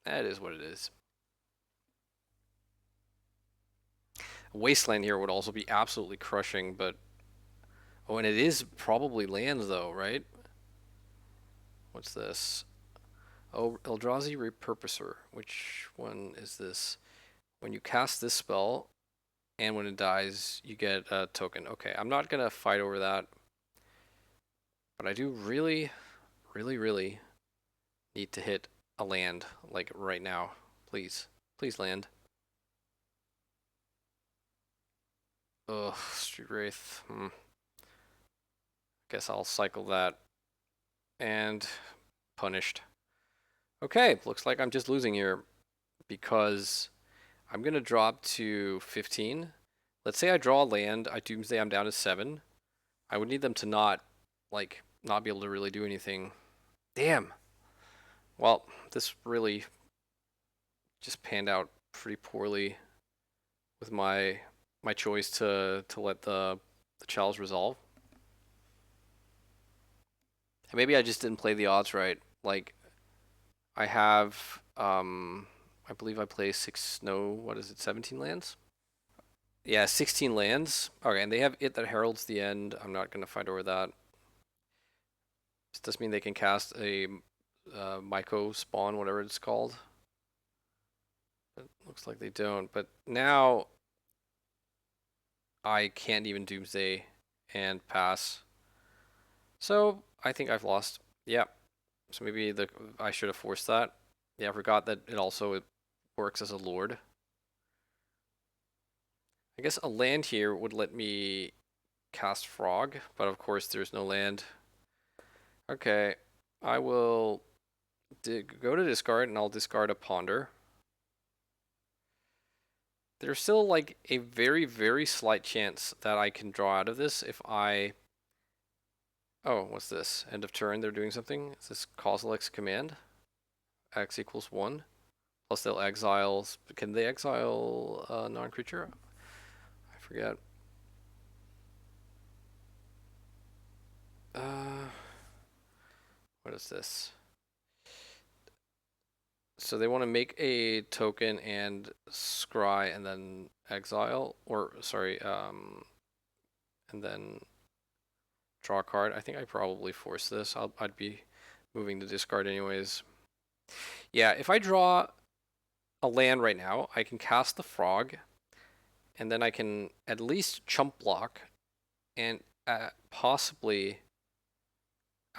that is what it is. Wasteland here would also be absolutely crushing, but... Oh, and it is probably lands though, right? What's this? Oh, Eldrazi Repurposer. Which one is this? When you cast this spell, and when it dies, you get a token. Okay, I'm not gonna fight over that. But I do really, really, really need to hit a land, like right now. Please. Please land. Ugh, Street Wraith. Guess I'll cycle that. And punished. Okay, looks like I'm just losing here because I'm going to drop to 15. Let's say I draw a land, I Doomsday, I'm down to 7. I would need them to not be able to really do anything. Damn. Well, this really just panned out pretty poorly with my choice to let the Chalice resolve. And maybe I just didn't play the odds right. Like, I have, I believe I play 17 lands? Yeah, 16 lands. Okay, and they have It That Heralds the End. I'm not going to fight over that. This does mean they can cast a Myco spawn, whatever it's called. It looks like they don't. But now I can't even Doomsday and pass. So I think I've lost. Yeah. So maybe I should have forced that. Yeah, I forgot that it works as a lord. I guess a land here would let me cast Frog, but of course there's no land. Okay, I will go to discard, and I'll discard a Ponder. There's still like a very, very slight chance that I can draw out of this if I... Oh, what's this? End of turn, they're doing something. Is this Causal X command? X equals 1. Plus they'll exile... Can they exile a non-creature? I forget. What is this? So they want to make a token and scry and then exile, or sorry, and then draw a card. I think I probably force this. I'd be moving to discard anyways. Yeah, if I draw a land right now, I can cast the Frog, and then I can at least chump block and possibly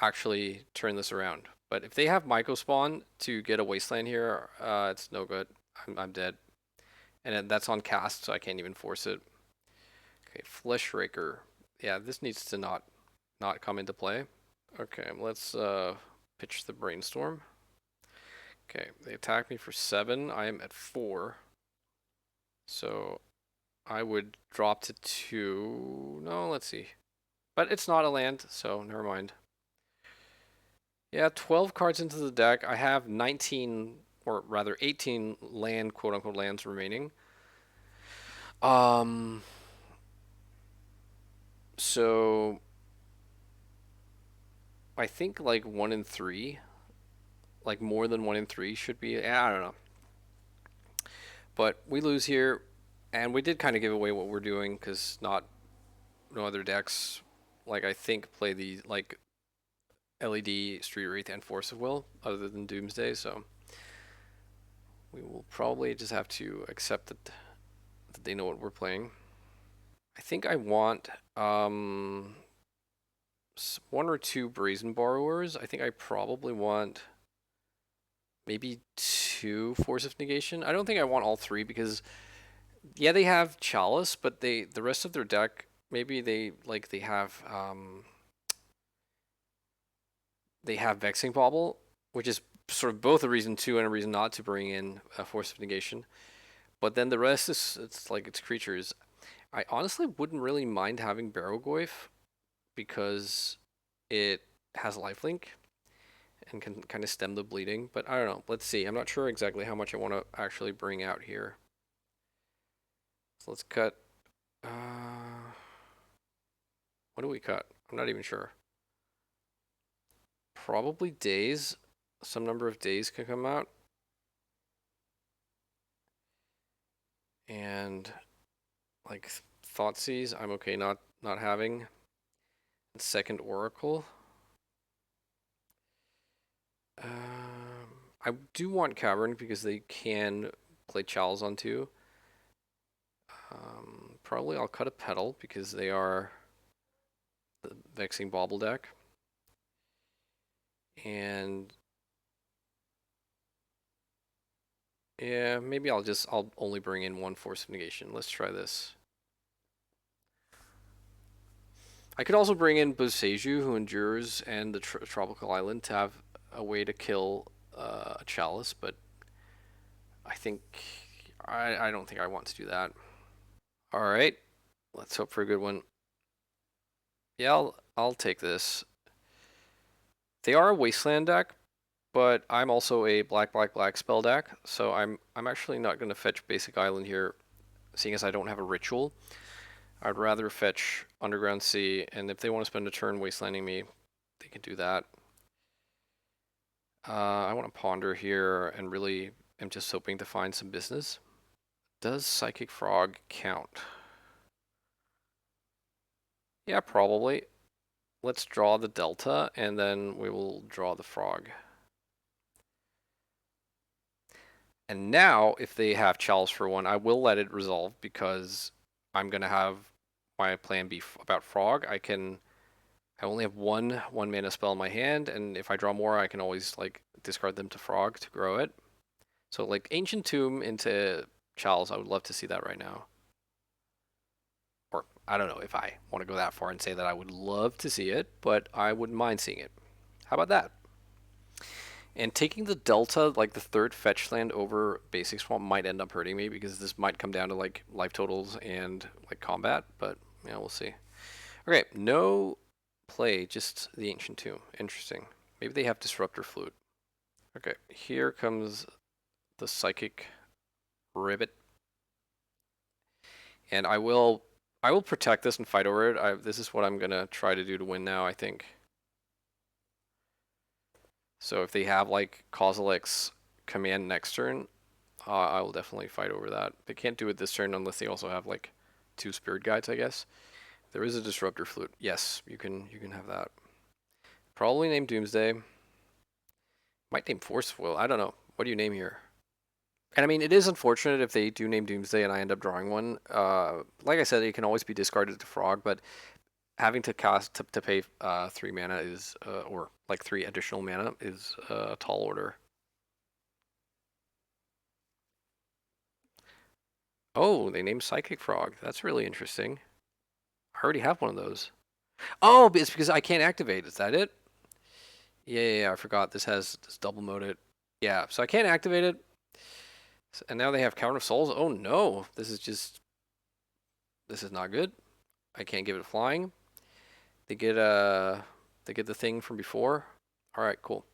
actually turn this around. But if they have Myco spawn to get a wasteland here, it's no good. I'm dead. And that's on cast, so I can't even force it. Okay, Flesh Raker. Yeah, this needs to not come into play. Okay, let's pitch the Brainstorm. Okay, they attack me for 7. I am at 4. So I would drop to 2. No, let's see. But it's not a land, so never mind. Yeah, 12 cards into the deck. I have 19, or rather 18 land, quote-unquote lands remaining. So I think like 1 in 3, like more than 1 in 3 should be. I don't know. But we lose here, and we did kind of give away what we're doing because no other decks, like I think, play the like LED, Street Wraith, and Force of Will other than Doomsday. So we will probably just have to accept that they know what we're playing. I think I want 1 or 2 Brazen Borrowers. I think I probably want maybe 2 Force of Negation. I don't think I want all 3 because yeah, they have Chalice, but the rest of their deck, maybe they have Vexing Bauble, which is sort of both a reason to and a reason not to bring in a Force of Negation. But then the rest is it's creatures. I honestly wouldn't really mind having Barrowgoyf because it has lifelink and can kind of stem the bleeding. But I don't know. Let's see. I'm not sure exactly how much I want to actually bring out here. So let's cut. What do we cut? I'm not even sure. Probably days. Some number of days can come out. And like Thoughtseize, I'm okay not having. Second Oracle. I do want Cavern because they can play Chalice on 2. Probably I'll cut a Petal because they are the Vexing Bauble deck. And yeah, maybe I'll only bring in 1 Force of Negation. Let's try this. I could also bring in Boseiju, who endures, and the Tropical Island to have a way to kill a Chalice, but I think I don't think I want to do that. All right, let's hope for a good one. Yeah, I'll take this. They are a Wasteland deck, but I'm also a black spell deck, so I'm actually not going to fetch Basic Island here, seeing as I don't have a ritual. I'd rather fetch Underground Sea, and if they want to spend a turn wastelanding me, they can do that. I want to ponder here and really am just hoping to find some business. Does Psychic Frog count? Yeah, probably. Let's draw the Delta, and then we will draw the Frog. And now, if they have Chalice for 1, I will let it resolve because I'm going to have my plan be about Frog. I only have one mana spell in my hand, and if I draw more, I can always like discard them to Frog to grow it. So like Ancient Tomb into Chalice, I would love to see that right now. Or I don't know if I want to go that far and say that I would love to see it, but I wouldn't mind seeing it. How about that? And taking the Delta, like the third fetch land over Basic Swamp, might end up hurting me because this might come down to like life totals and like combat, but yeah, we'll see. Okay, no play, just the Ancient Tomb. Interesting. Maybe they have Disruptor Flute. Okay, here comes the Psychic Ribbit, and I will protect this and fight over it. This is what I'm gonna try to do to win now, I think. So if they have like Kozilek's command next turn, I will definitely fight over that. They can't do it this turn unless they also have like 2 Spirit Guides, I guess. There is a Disruptor Flute. Yes, you can have that. Probably name Doomsday. Might name Force Will. I don't know. What do you name here? And I mean, it is unfortunate if they do name Doomsday and I end up drawing one. Like I said, it can always be discarded to Frog, but having to cast to pay 3 mana is, or like 3 additional mana is a tall order. Oh, they named Psychic Frog. That's really interesting. I already have one of those. Oh, it's because I can't activate. Is that it? Yeah, I forgot. This has this double mode it. Yeah, so I can't activate it. And now they have Cavern of Souls. Oh no, this is not good. I can't give it flying. They get they get the thing from before. All right, cool.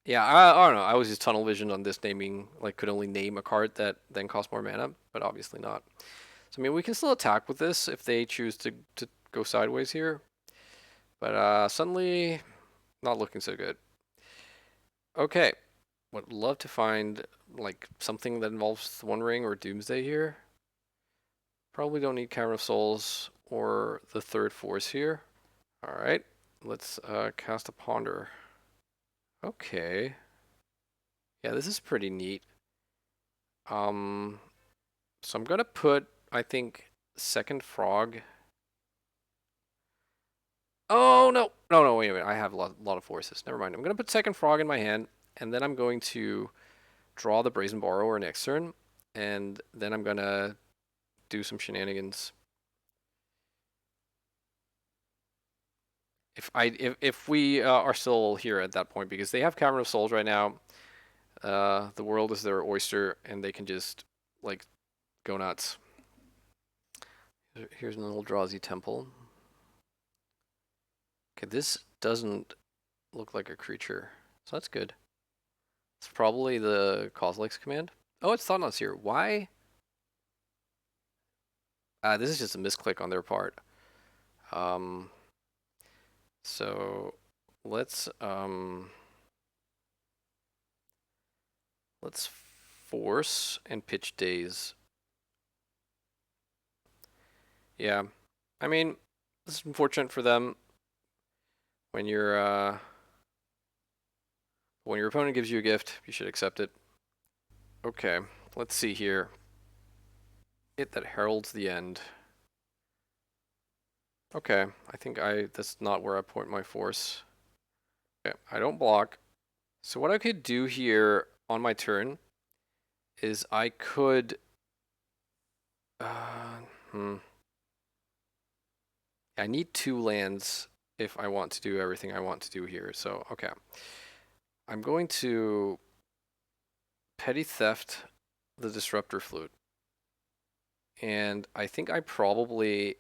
Yeah, I don't know. I was just tunnel vision on this naming, like could only name a card that then costs more mana, but obviously not. So I mean, we can still attack with this if they choose to go sideways here, but suddenly not looking so good. Okay, would love to find like something that involves One Ring or Doomsday here. Probably don't need Cavern of Souls or the third force here. All right, let's cast a Ponder. Okay, yeah, this is pretty neat. Um, so I'm gonna put, I think, second Frog. Oh no, no, wait a minute. I have a lot of forces. Never mind. I'm gonna put second Frog in my hand, and then I'm going to draw the Brazen Borrower next turn, and then I'm gonna do some shenanigans. If we are still here at that point, because they have Cavern of Souls right now, the world is their oyster, and they can just like go nuts. Here's an Eldrazi Temple. Okay, this doesn't look like a creature, so that's good. It's probably the Kozilek's command. Oh, it's Thought-Knot's here. Why? This is just a misclick on their part. Um, so let's force and pitch Daze. Yeah, I mean, this is unfortunate for them when when your opponent gives you a gift, you should accept it. Okay, let's see here. It that heralds the end. Okay, I think that's not where I point my force. Okay, I don't block. So what I could do here on my turn is I could uh, hmm. I need 2 lands if I want to do everything I want to do here. So, okay. I'm going to Petty Theft the Disruptor Flute. And I think I probably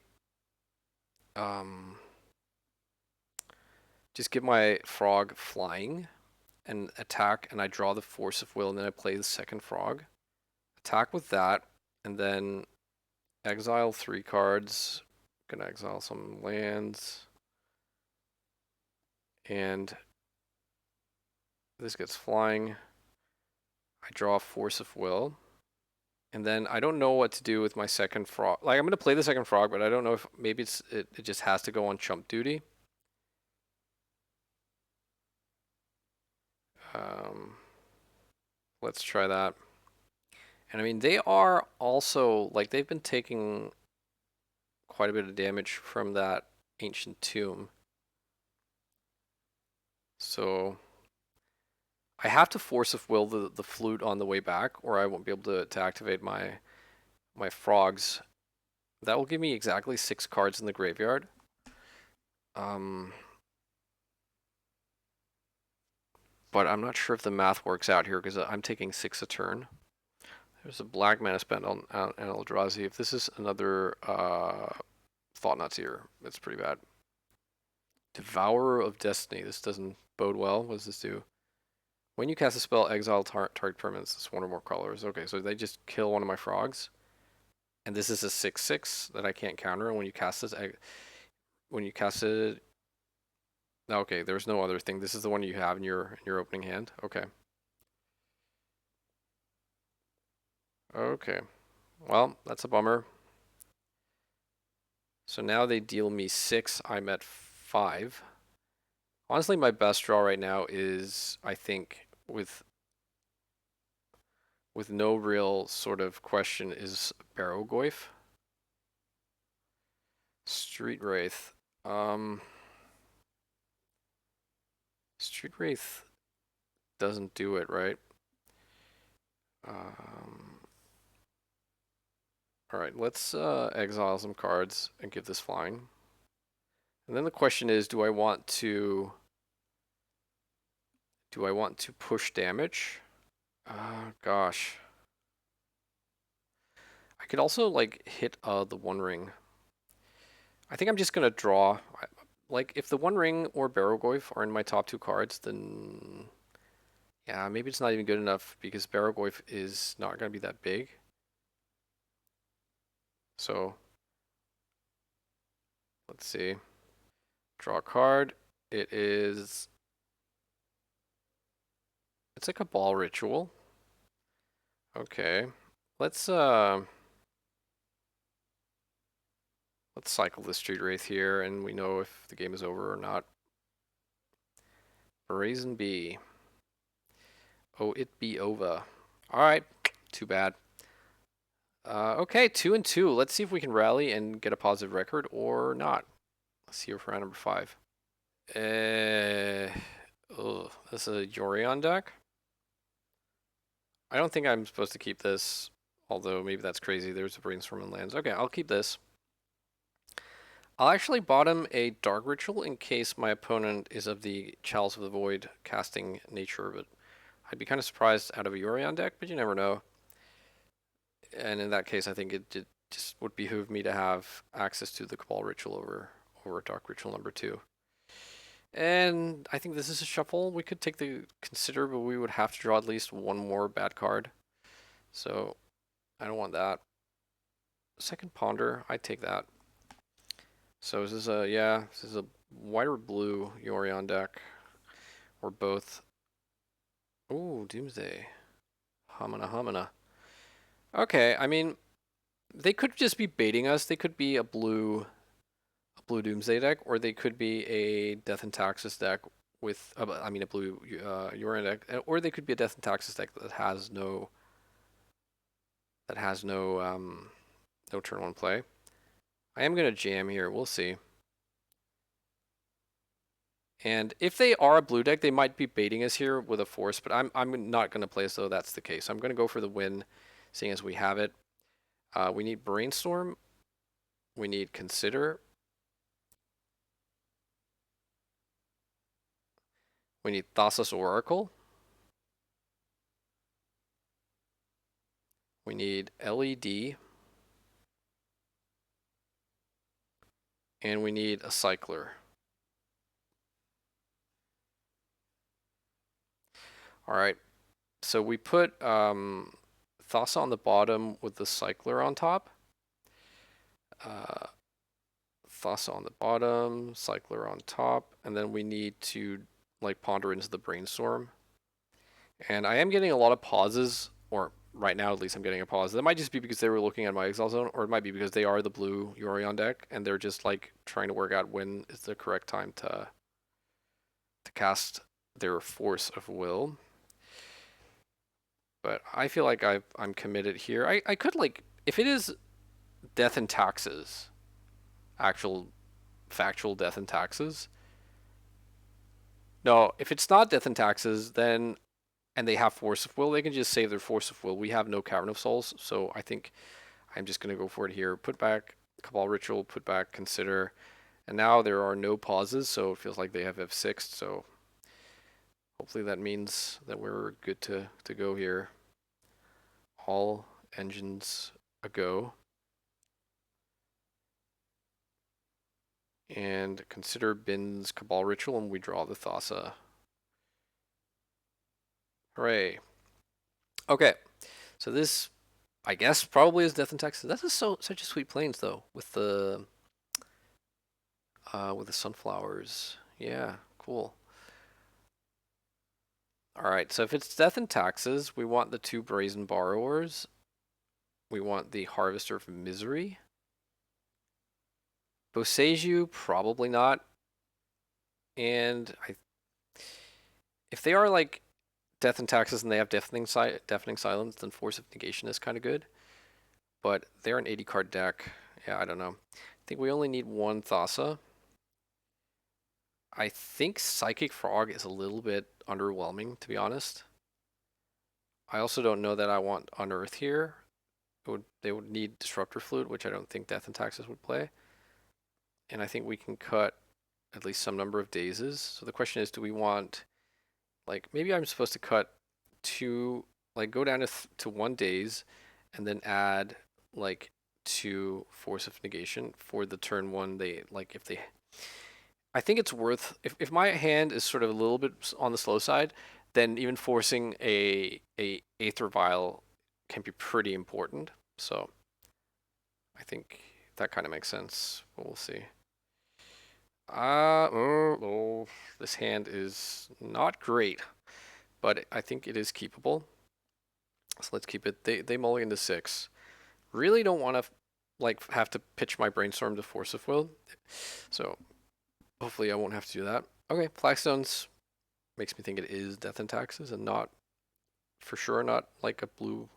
just give my Frog flying and attack, and I draw the Force of Will, and then I play the second Frog. Attack with that, and then exile 3 cards. Gonna exile some lands. And this gets flying. I draw Force of Will. And then I don't know what to do with my second Frog. Like, I'm going to play the second Frog, but I don't know if maybe it just has to go on chump duty. Let's try that. And I mean, they are also, like, they've been taking quite a bit of damage from that Ancient Tomb. So I have to Force of Will the flute on the way back, or I won't be able to activate my frogs. That will give me exactly 6 cards in the graveyard. But I'm not sure if the math works out here because I'm taking 6 a turn. There's a black mana spent on Eldrazi. If this is another Thought-Knot's Ear, it's pretty bad. Devourer of Destiny. This doesn't bode well. What does this do? When you cast a spell, exile target permanents. It's one or more colors. Okay, so they just kill one of my frogs. And this is a 6/6 that I can't counter. And when you cast this, when you cast it, okay, there's no other thing. This is the one you have in your opening hand. Okay. Okay. Well, that's a bummer. So now they deal me 6. I'm at 5. Honestly, my best draw right now is, I think, with no real sort of question, is Barrowgoyf. Street Wraith. Street Wraith doesn't do it, right? Alright, let's exile some cards and give this flying. And then the question is, do I want to push damage? Gosh. I could also like hit the One Ring. I think I'm just gonna draw. Like if the One Ring or Barrowgoyf are in my top 2 cards, then yeah, maybe it's not even good enough because Barrowgoyf is not gonna be that big. So let's see. Draw a card. It's like a ball ritual. Okay. Let's cycle the Street Wraith here and we know if the game is over or not. Brazen Bee. Oh, it be over. Alright. Too bad. Okay, 2 and 2. Let's see if we can rally and get a positive record or not. Let's see for round number 5. This is a Yorion deck. I don't think I'm supposed to keep this, although maybe that's crazy. There's a Brainstorm and lands. Okay, I'll keep this. I'll actually bottom a Dark Ritual in case my opponent is of the Chalice of the Void casting nature, but I'd be kind of surprised out of a Yorion deck, but you never know. And in that case, I think it just would behoove me to have access to the Cabal Ritual over Dark Ritual number 2. And I think this is a shuffle. We could take the Consider, but we would have to draw at least one more bad card. So I don't want that. Second Ponder, I'd take that. So this is a white or blue Yorion deck. Or both. Ooh, Doomsday. Hamana. Okay, I mean, they could just be baiting us. They could be a blue Doomsday deck, or they could be a Death and Taxes deck with, a blue Yorion deck, or they could be a Death and Taxes deck that has no turn 1 play. I am gonna jam here. We'll see. And if they are a blue deck, they might be baiting us here with a force, but I'm not gonna play as though that's the case. I'm gonna go for the win, seeing as we have it. We need Brainstorm. We need Consider. We need Thassa's Oracle. We need LED. And we need a Cycler. Alright, so we put Thassa on the bottom with the Cycler on top. Thassa on the bottom, Cycler on top, and then we need to like ponder into the Brainstorm. And I am getting a lot of pauses, or right now at least I'm getting a pause. That might just be because they were looking at my Exile Zone, or it might be because they are the blue Yorion deck and they're just like trying to work out when is the correct time to cast their Force of Will. But I feel like I'm committed here. I could like, if it is Death and Taxes, factual Death and Taxes. No, if it's not Death and Taxes, then, and they have Force of Will, they can just save their Force of Will. We have no Cavern of Souls, so I think I'm just going to go for it here. Put back Cabal Ritual, put back, consider. And now there are no pauses, so it feels like they have F6, so hopefully that means that we're good to go here. All engines a go. And consider Bin's Cabal Ritual, and we draw the Thassa. Hooray. Okay, so this, I guess, probably is Death and Taxes. That is such a sweet plains, though, with the sunflowers. Yeah, cool. All right, so if it's Death and Taxes, we want the 2 Brazen Borrowers. We want the Harvester of Misery. Boseiju, probably not. And if they are like Death and Taxes and they have Deafening Silence, then Force of Negation is kind of good. But they're an 80 card deck. Yeah, I don't know. I think we only need 1 Thassa. I think Psychic Frog is a little bit underwhelming, to be honest. I also don't know that I want Unearth here. They would need Disruptor Flute, which I don't think Death and Taxes would play. And I think we can cut at least some number of dazes. So the question is, do we want, like, maybe I'm supposed to cut 2, like go down to 1 daze and then add like 2 Force of Negation for the turn 1. They, like, if they, I think it's worth, if my hand is sort of a little bit on the slow side, then even forcing a Aether Vial can be pretty important. So I think that kind of makes sense. But we'll see. Oh, this hand is not great, but I think it is keepable. So let's keep it. They mulligan to 6. Really don't want to like have to pitch my brainstorm to Force of Will. So hopefully I won't have to do that. Okay, Flagstones makes me think it is Death and Taxes and not, for sure, not like a blue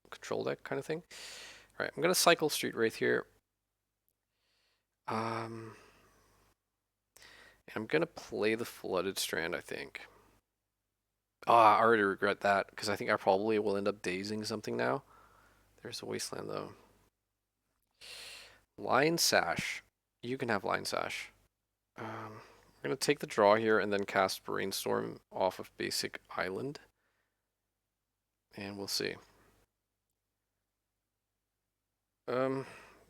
control deck kind of thing. All right, I'm gonna cycle Street Wraith here. And I'm gonna play the Flooded Strand, I think. Ah, I already regret that because I think I probably will end up dazing something now. There's a Wasteland though. Lion Sash. You can have Lion Sash. I'm gonna take the draw here and then cast Brainstorm off of basic island. And we'll see.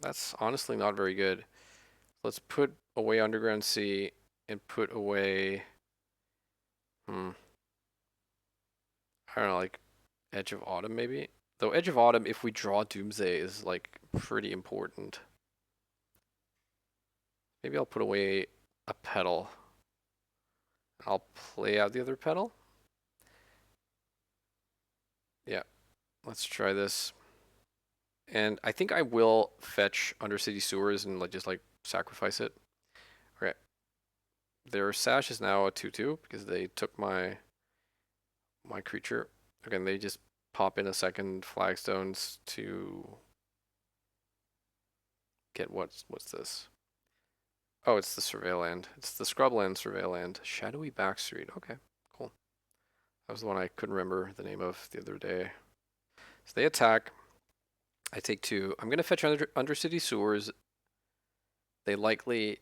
That's honestly not very good. Let's put away Underground Sea and put away, I don't know, like Edge of Autumn maybe? Though Edge of Autumn, if we draw Doomsday, is like pretty important. Maybe I'll put away a petal. I'll play out the other petal. Yeah, let's try this. And I think I will fetch Undercity Sewers and like just like sacrifice it. Okay. Their Sash is now a 2/2 because they took my creature. Again, they just pop in a second Flagstones to get what's this? Oh, it's the Surveil Land. It's the Scrubland Surveil Land. Shadowy Backstreet. Okay, cool. That was the one I couldn't remember the name of the other day. So they attack. I take 2. I'm gonna fetch Undercity Sewers. They likely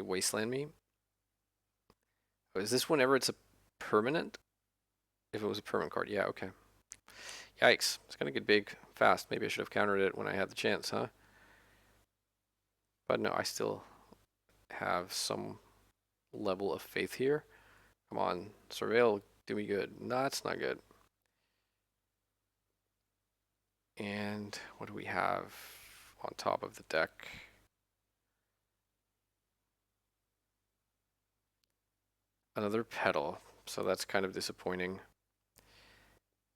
wasteland me. Oh, is this whenever it's a permanent? If it was a permanent card, yeah, okay. Yikes! It's gonna get big fast. Maybe I should have countered it when I had the chance, huh? But no, I still have some level of faith here. Come on, Surveil, do me good. No, that's not good. And what do we have on top of the deck? Another petal, so that's kind of disappointing.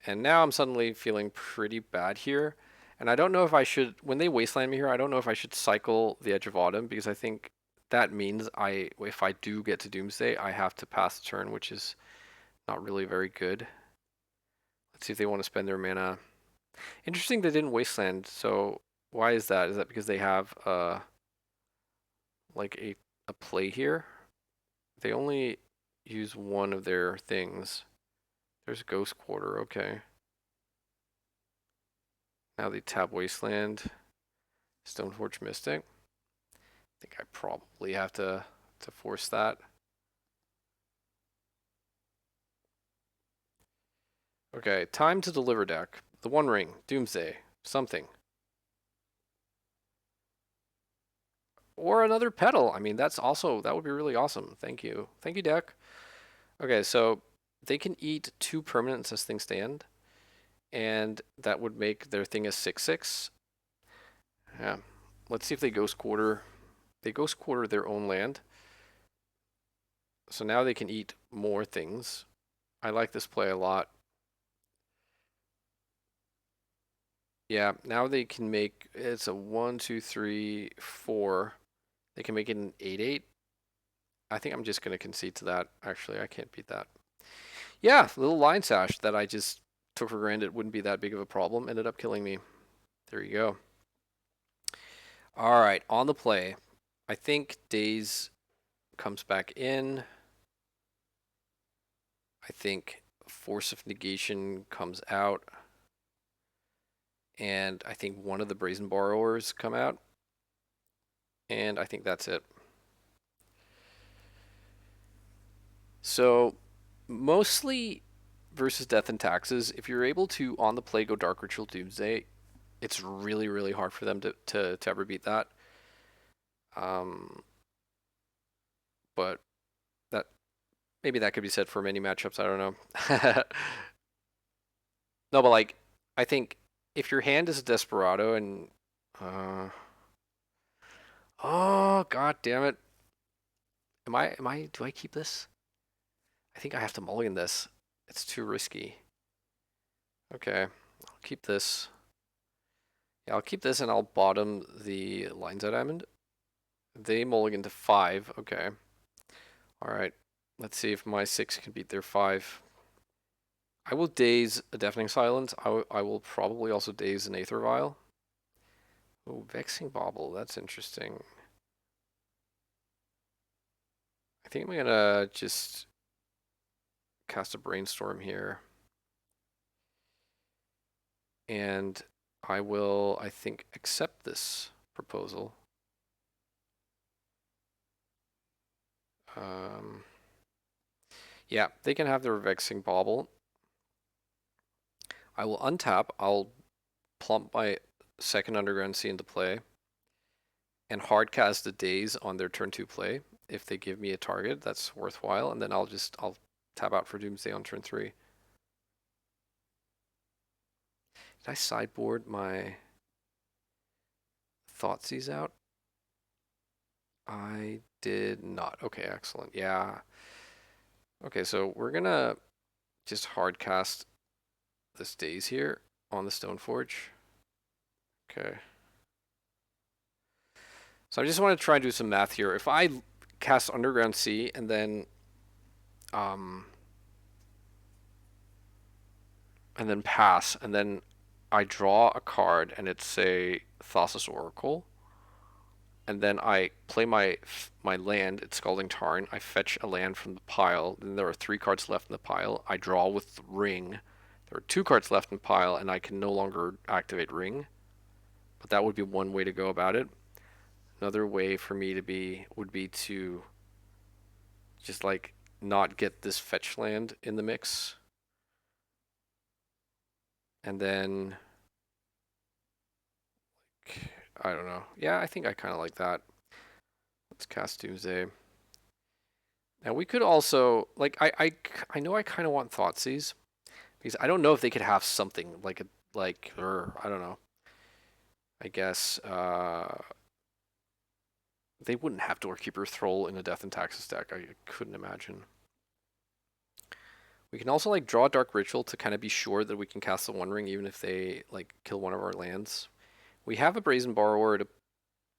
And now I'm suddenly feeling pretty bad here. And I don't know if I should, when they wasteland me here, I don't know if I should cycle the Edge of Autumn because I think that means if I do get to Doomsday, I have to pass the turn, which is not really very good. Let's see if they want to spend their mana. Interesting they didn't wasteland, so why is that? Is that because they have like a play here? They only use one of their things. There's Ghost Quarter, okay. Now they tap Wasteland. Stoneforge Mystic. I think I probably have to force that. Okay, time to deliver deck. The One Ring, Doomsday, something. Or another pedal. I mean, that would be really awesome. Thank you. Thank you, deck. Okay, so they can eat 2 permanents as things stand, and that would make their thing a 6/6. Yeah. Let's see if they Ghost Quarter. They Ghost Quarter their own land. So now they can eat more things. I like this play a lot. Yeah, now they can make it's a 1, 2, 3, 4. They can make it an 8/8. I think I'm just gonna concede to that. Actually, I can't beat that. Yeah, little line sash that I just took for granted wouldn't be that big of a problem ended up killing me. There you go. All right, on the play. I think Daze comes back in. I think Force of Negation comes out. And I think one of the Brazen Borrowers come out. And I think that's it. So, mostly versus Death and Taxes, if you're able to, on the play, go Dark Ritual Doomsday, it's really, really hard for them to ever beat that. But that maybe that could be said for many matchups. I don't know. No, but like I think if your hand is a Desperado and oh god damn it, am I do I keep this? I think I have to mulligan this. It's too risky. Okay, I'll keep this. Yeah, I'll keep this and I'll bottom the Lines Out Diamond. They mulligan to 5. Okay. All right. Let's see if my 6 can beat their 5. I will daze a Deafening Silence. I will probably also daze an Aether Vial. Oh, Vexing Bauble. That's interesting. I think I'm gonna just cast a Brainstorm here. And I will, I think, accept this proposal. Yeah, they can have their Vexing Bauble. I will untap. I'll plump my second Underground Sea into play and hardcast the Daze on their turn 2 play. If they give me a target that's worthwhile, and then I'll tap out for Doomsday on turn 3. Did I sideboard my Thoughtseize out? I did not. Okay, excellent. Yeah. Okay, so we're gonna just hardcast this Daze here on the Stoneforge. Okay. So I just want to try and do some math here. If I cast Underground Sea and then pass, and then I draw a card and it's say Thassa's Oracle, and then I play my land, it's Scalding Tarn. I fetch a land from the pile. Then there are 3 cards left in the pile. I draw with Ring. There are 2 cards left in the pile, and I can no longer activate Ring. But that would be one way to go about it. Another way for me would be to just like not get this fetch land in the mix. And then I don't know. Yeah, I think I kind of like that. Let's cast Doomsday. Now we could also like I know I kind of want Thoughtseize because I don't know if they could have something like or I don't know. I guess they wouldn't have Doorkeeper Thrall in a Death and Taxes deck. I couldn't imagine. We can also like draw a Dark Ritual to kind of be sure that we can cast the One Ring even if they like kill one of our lands. We have a Brazen Borrower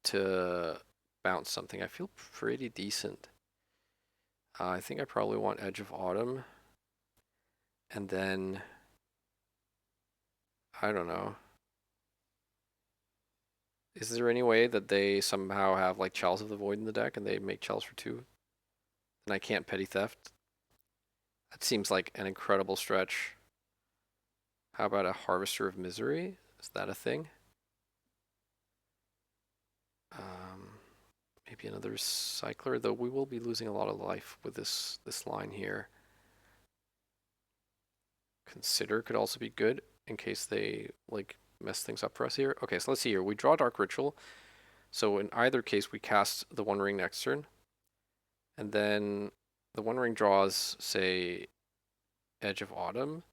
to bounce something. I feel pretty decent. I think I probably want Edge of Autumn. And then I don't know. Is there any way that they somehow have like Chalice of the Void in the deck and they make Chalice for 2? And I can't Petty Theft? That seems like an incredible stretch. How about a Harvester of Misery? Is that a thing? Maybe another cycler, though we will be losing a lot of life with this line here. Consider could also be good in case they like mess things up for us here. Okay, so let's see here. We draw Dark Ritual. So in either case, we cast the One Ring next turn. And then the One Ring draws, say, Edge of Autumn.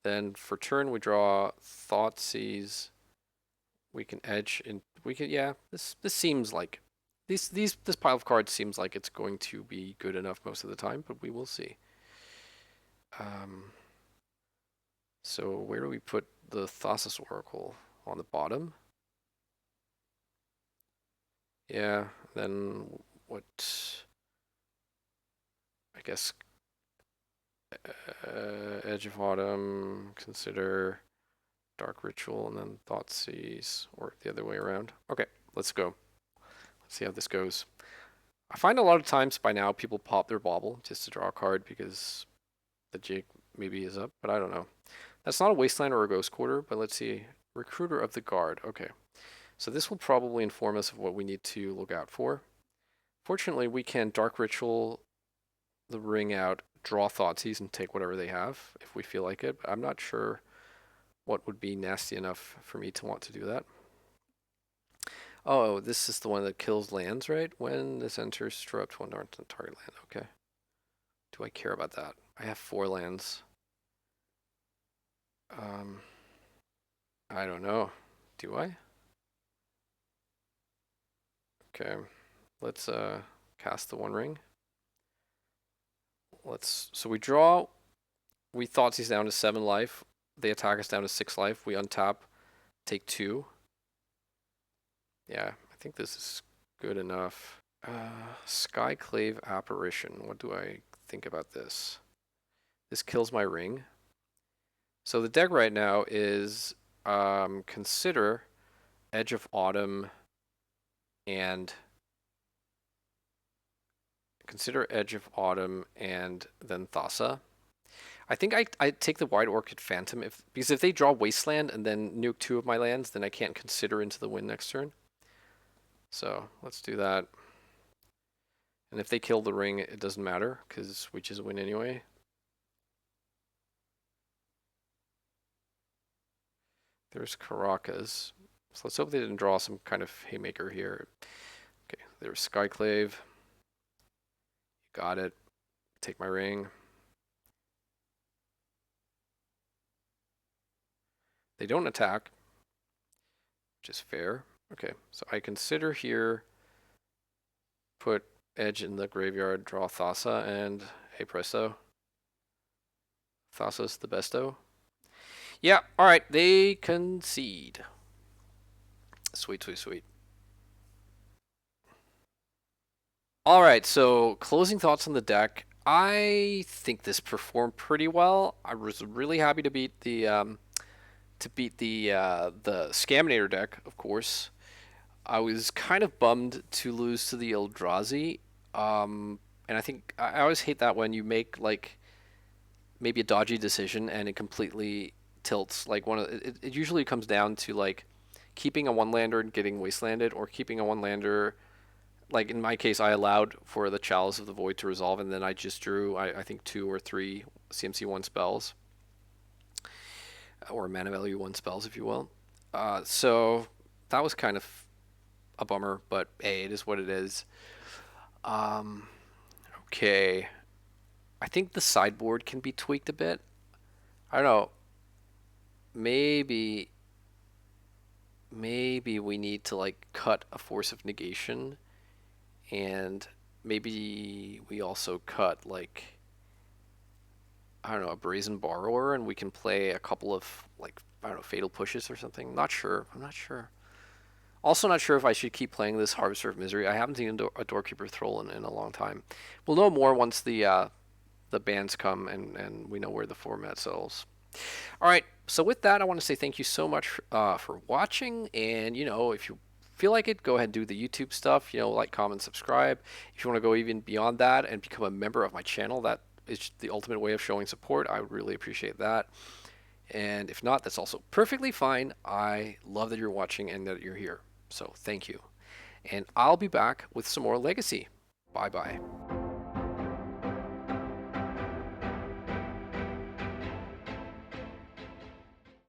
Then for turn, we draw Thoughtseize. We can edge and we can, yeah, this seems like this pile of cards seems like it's going to be good enough most of the time, but we will see. Um, so where do we put the Thassa's Oracle? On the bottom? Yeah, then what? I guess Edge of Autumn, consider Dark Ritual, and then Thoughtseize, or the other way around. Okay, let's go. Let's see how this goes. I find a lot of times by now people pop their bauble just to draw a card because the jig maybe is up, but I don't know. That's not a Wasteland or a Ghost Quarter, but let's see. Recruiter of the Guard. Okay. So this will probably inform us of what we need to look out for. Fortunately, we can Dark Ritual the ring out, draw Thoughtseize, and take whatever they have if we feel like it. But I'm not sure what would be nasty enough for me to want to do that. Oh, this is the one that kills lands, right? When this enters, draw up to one target land. Okay. Do I care about that? I have 4 lands. I don't know. Do I? Okay. Let's cast the One Ring. So we draw. We Thoughtseize down to 7 life. They attack us down to 6 life. We untap, take 2. Yeah, I think this is good enough. Skyclave Apparition. What do I think about this? This kills my ring. So the deck right now is consider Edge of Autumn and then Thassa. I think I take the Wide Orchid Phantom because if they draw Wasteland and then nuke 2 of my lands, then I can't consider into the win next turn. So let's do that. And if they kill the ring, it doesn't matter because we just win anyway. There's Caracas. So let's hope they didn't draw some kind of haymaker here. Okay, there's Skyclave. You got it. Take my ring. They don't attack, which is fair. Okay, so I consider here, put Edge in the graveyard, draw Thassa, and hey presto. Thassa's the besto. Yeah, alright, they concede. Sweet, sweet, sweet. Alright, so closing thoughts on the deck. I think this performed pretty well. I was really happy to beat the Scaminator deck, of course. I was kind of bummed to lose to the Eldrazi. And I think I always hate that when you make like maybe a dodgy decision and it completely tilts. Like it usually comes down to like keeping a one lander and getting wastelanded, or keeping a one lander. Like in my case, I allowed for the Chalice of the Void to resolve, and then I just drew I think 2 or 3 CMC1 spells, or mana value 1 spells, if you will. So that was kind of a bummer, but hey, it is what it is. Okay. I think the sideboard can be tweaked a bit. I don't know. Maybe we need to like cut a Force of Negation, and maybe we also cut like, I don't know, a Brazen Borrower, and we can play a couple of like, I don't know, Fatal Pushes or something. Not sure. I'm not sure. Also not sure if I should keep playing this Harvester of Misery. I haven't seen a Doorkeeper Thrall in a long time. We'll know more once the bans come and we know where the format sells. All right, so with that, I want to say thank you so much for watching. And, you know, if you feel like it, go ahead and do the YouTube stuff, you know, like, comment, subscribe. If you want to go even beyond that and become a member of my channel, that is the ultimate way of showing support. I would really appreciate that. And if not, that's also perfectly fine. I love that you're watching and that you're here. So thank you. and I'll be back with some more Legacy. Bye bye.